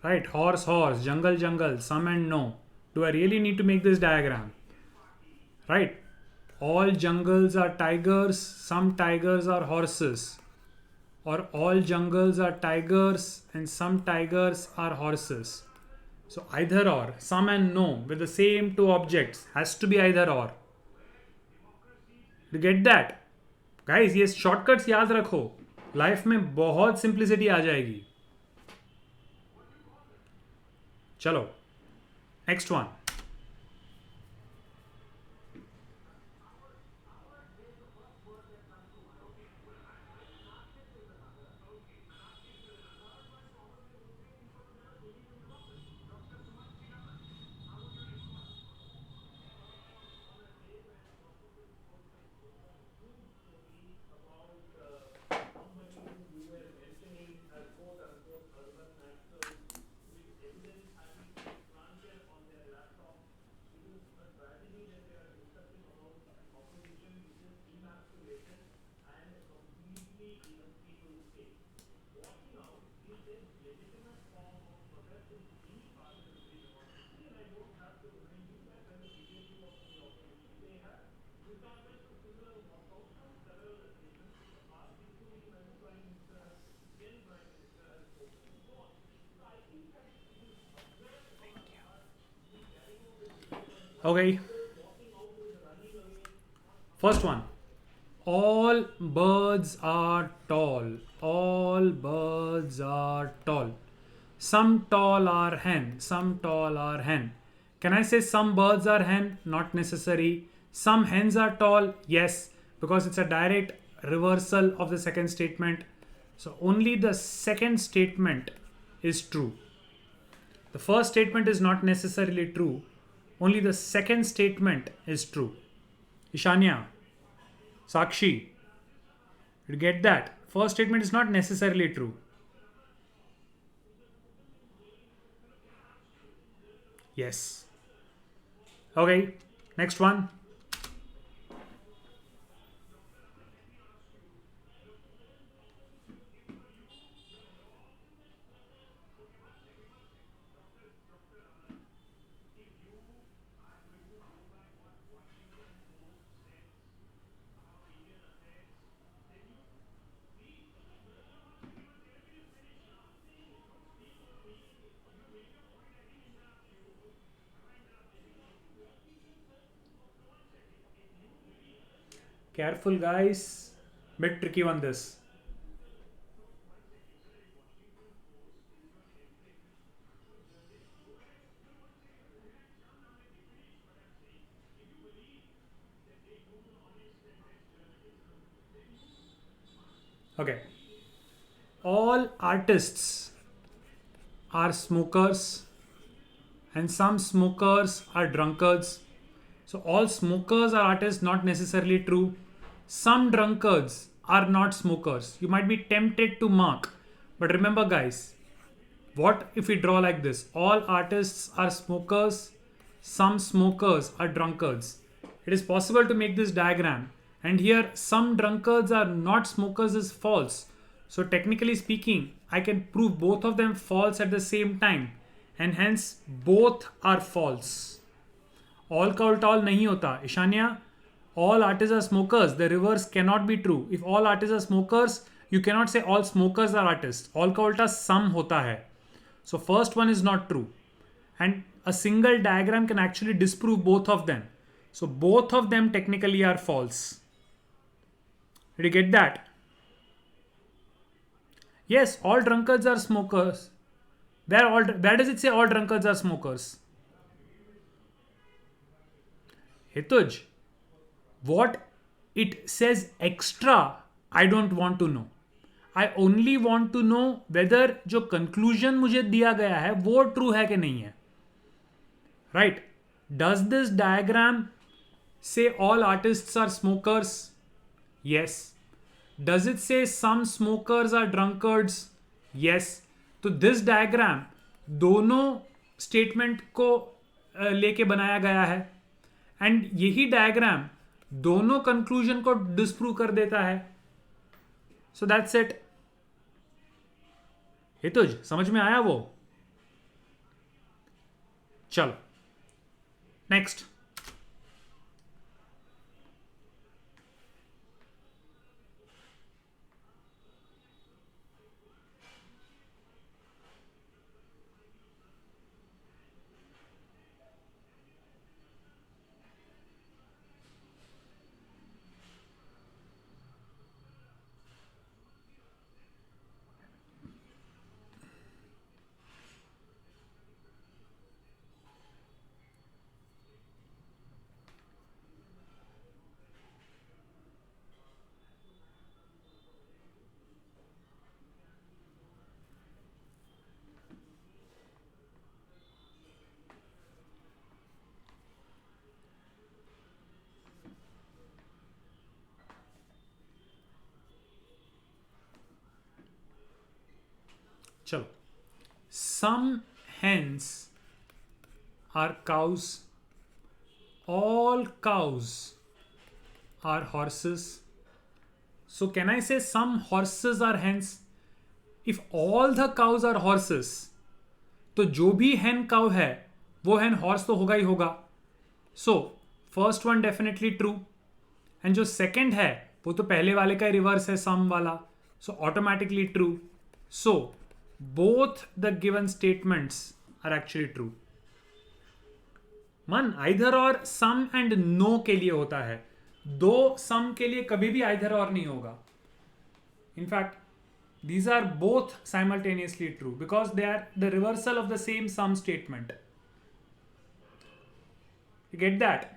Right, horse, jungle, some and no. Do I really need to make this diagram? Right. all jungles are tigers, some tigers are horses, or all jungles are tigers and some tigers are horses. So either or, some and no with the same two objects has to be either or. You get that? Guys, ये shortcuts याद रखो, life में बहुत simplicity आ जाएगी. चलो, next one. Okay. First one. All birds are tall. All birds are tall. Some tall are hen. Some tall are hen. Can I say some birds are hen? Not necessary. Some hens are tall? Yes, because it's a direct reversal of the second statement. So only the second statement is true. The first statement is not necessarily true. Only the second statement is true. Ishanya, Sakshi, you get that? First statement is not necessarily true. Yes. Okay, next one. Careful, guys. Bit tricky on this. Okay. All artists are smokers and some smokers are drunkards. So all smokers are artists, not necessarily true. Some drunkards are not smokers. You might be tempted to mark. But remember, guys, what if we draw like this? All artists are smokers, some smokers are drunkards. It is possible to make this diagram. And here, some drunkards are not smokers is false. So technically speaking, I can prove both of them false at the same time. And hence, both are false. All का उल्टा all नहीं होता. Ishanya, all artists are smokers. The reverse cannot be true. If all artists are smokers, you cannot say all smokers are artists. All का उल्टा some होता है. So first one is not true. And a single diagram can actually disprove both of them. So both of them technically are false. Did you get that? Yes, all drunkards are smokers. Where does it say all drunkards are smokers? Hituj, what it says extra, I don't want to know. I only want to know whether जो conclusion मुझे दिया गया है वो true है कि नहीं है. Right? Does this diagram say all artists are smokers? Yes. Does it say some smokers are drunkards? Yes. तो this diagram दोनों statement को लेके बनाया गया है. एंड यही डायग्राम दोनों कंक्लूजन को डिस्प्रूव कर देता है. So that's it. हितुज समझ में आया वो? चलो नेक्स्ट. चलो, some hens are cows, all cows are horses. So can I say some horses are hens? If all the cows are horses, तो जो भी hen cow है वो hen horse तो होगा ही होगा. So first one definitely true. And जो second है वो तो पहले वाले का रिवर्स है, some वाला. So automatically true. So both the given statements are actually true. मन either और some and no के लिए होता है, दो some के लिए कभी भी either और नहीं होगा. In fact, these are both simultaneously true because they are the reversal of the same sum statement. You get that?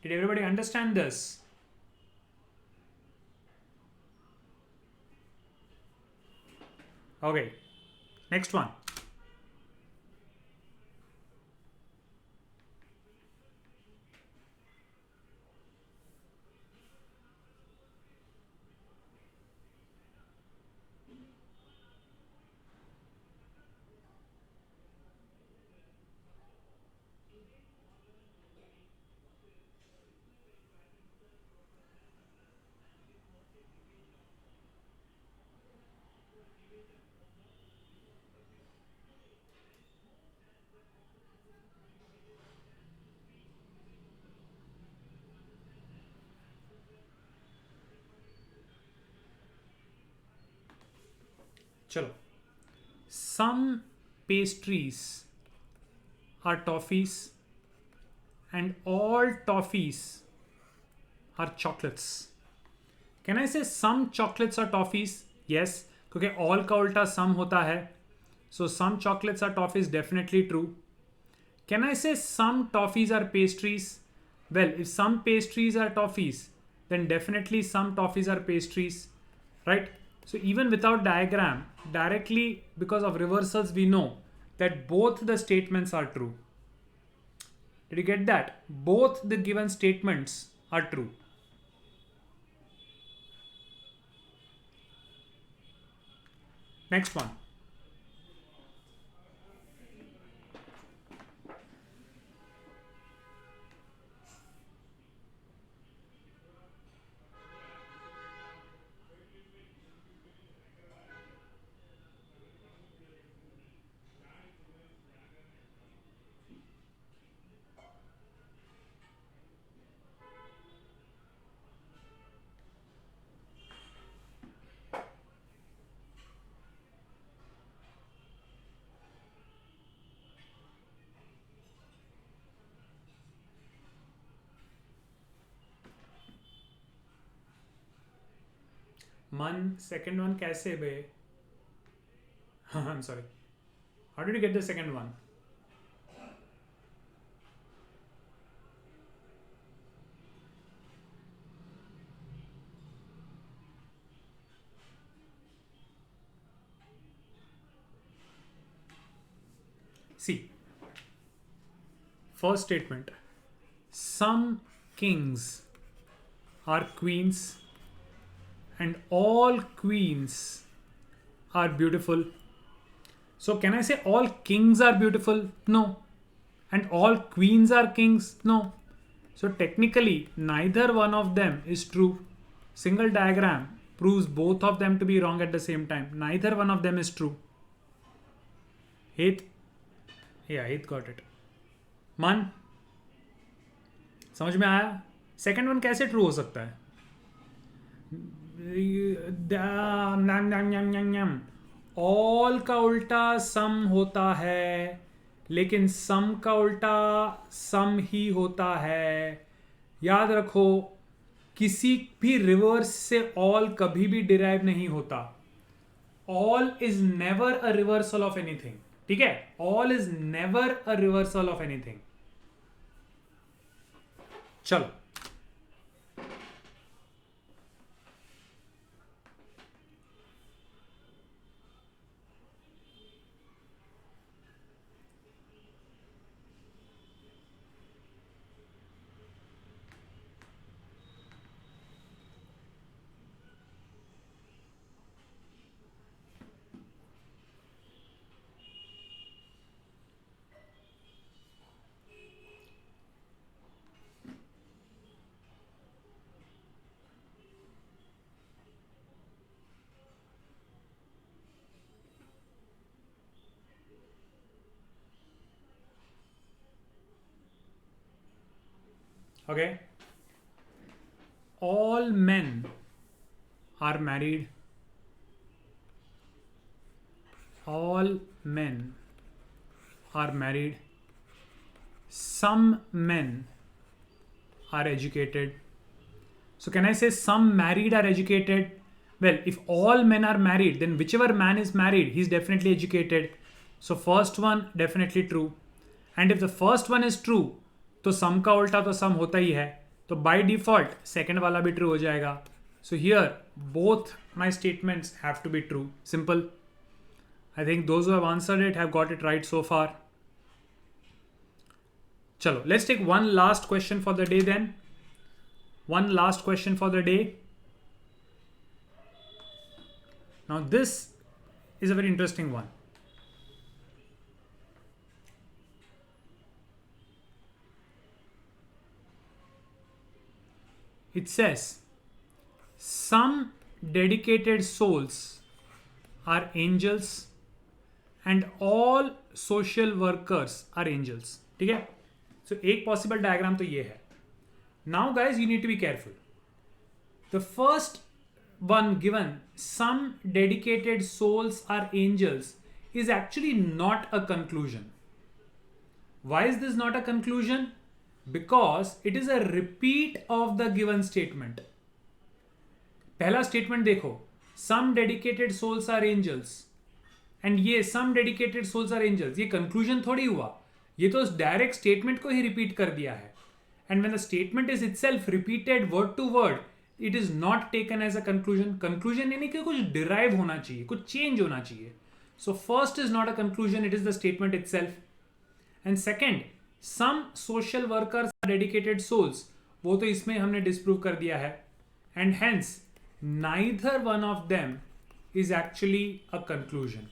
Did everybody understand this? Okay, next one. चलो, some pastries are toffees and all toffees are chocolates. Can I say some chocolates are toffees? Yes, क्योंकि all का उल्टा some होता है. So some chocolates are toffees, definitely true. Can I say some toffees are pastries? Well, if some pastries are toffees, then definitely some toffees are pastries, right? So even without diagram, directly because of reversals, we know that both the statements are true. Did you get that? Both the given statements are true. Next one. Man, second one कैसे बे? I'm sorry. How did you get the second one? See, first statement. Some kings are queens and all queens are beautiful. So can I say all kings are beautiful? No. And all queens are kings? No. So technically neither one of them is true. Single diagram proves both of them to be wrong at the same time. Neither one of them is true. Heath? Yeah, Heath got it. Man, समझ में आया? Second one कैसे true हो सकता है? All का उल्टा सम होता है, लेकिन सम का उल्टा सम ही होता है. याद रखो, किसी भी रिवर्स से ऑल कभी भी डिराइव नहीं होता. All is never a reversal of anything. ठीक है, all is never a reversal of anything. चलो, Okay. All men are married. All men are married. Some men are educated. So can I say some married are educated? Well, if all men are married, then whichever man is married, he's definitely educated. So first one definitely true. And if the first one is true, तो सम का उल्टा तो सम होता ही है. तो by default second वाला भी true हो जाएगा. So here both my statements have to be true. Simple. I think those who have answered it have got it right so far. Chalo, let's take one last question for the day then. One last question for the day. Now this is a very interesting one. It says, some dedicated souls are angels and all social workers are angels. ठीक है? So एक possible diagram तो ये है. Now guys, you need to be careful. The first one given, some dedicated souls are angels, is actually not a conclusion. Why is this not a conclusion? Because it is a repeat of the given statement. पहला statement देखो, some dedicated souls are angels, and ये some dedicated souls are angels, ये conclusion थोड़ी हुआ, ये तो direct statement को ही repeat कर दिया है. And when the statement is itself repeated word to word, it is not taken as a conclusion. Conclusion यानी कि कुछ derive होना चाहिए, कुछ change होना चाहिए. So first is not a conclusion, it is the statement itself. And second, some social workers are dedicated souls. वो तो इसमें हमने disprove कर दिया है. And hence, neither one of them is actually a conclusion.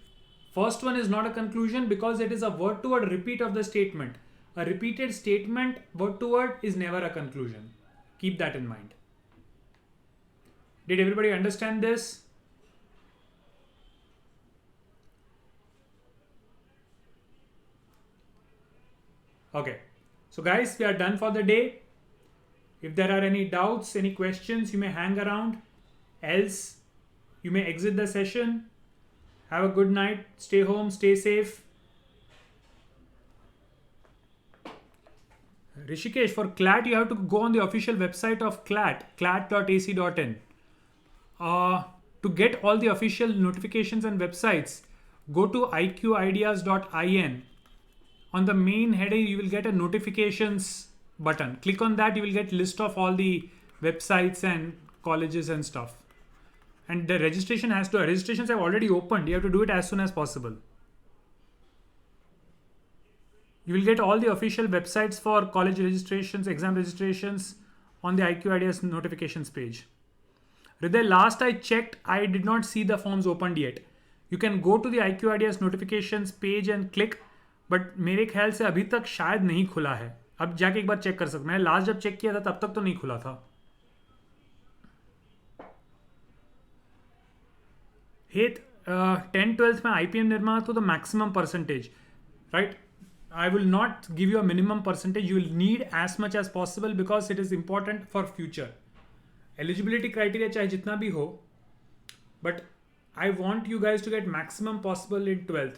First one is not a conclusion because it is a word to word repeat of the statement. A repeated statement, word to word, is never a conclusion. Keep that in mind. Did everybody understand this? Okay. So guys, we are done for the day. If there are any doubts, any questions, you may hang around. Else, you may exit the session. Have a good night. Stay home. Stay safe. Rishikesh, for CLAT, you have to go on the official website of CLAT, clat.ac.in. To get all the official notifications and websites, go to iqideas.in. On the main header, you will get a notifications button. Click on that, you will get list of all the websites and colleges and stuff. And the registrations have already opened. You have to do it as soon as possible. You will get all the official websites for college registrations, exam registrations on the IQ Ideas notifications page. Hriday, last I checked, I did not see the forms opened yet. You can go to the IQ Ideas notifications page and click, but मेरे ख्याल से अभी तक शायद नहीं खुला है. अब जाके एक बार चेक कर सकते. मैंने लास्ट जब चेक किया था तब तक तो नहीं खुला था. Hey, 10-12th में IPM निर्माण तो the maximum percentage, right? I will not give you a minimum percentage. You will need as much as possible because it is important for future. Eligibility criteria चाहे जितना भी हो, but I want you guys to get maximum possible in 12th.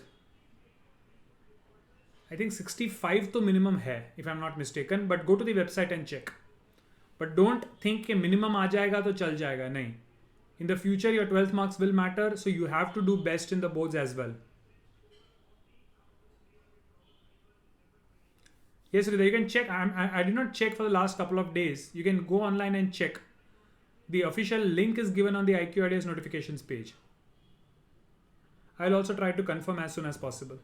I think 65 to minimum है, if I'm not mistaken, but go to the website and check. But don't think कि minimum आ जाएगा तो चल जाएगा, नहीं. In the future, your 12th marks will matter, so you have to do best in the boards as well. Yes, Rida, you can check. I did not check for the last couple of days. You can go online and check. The official link is given on the IQ Ideas notifications page. I'll also try to confirm as soon as possible.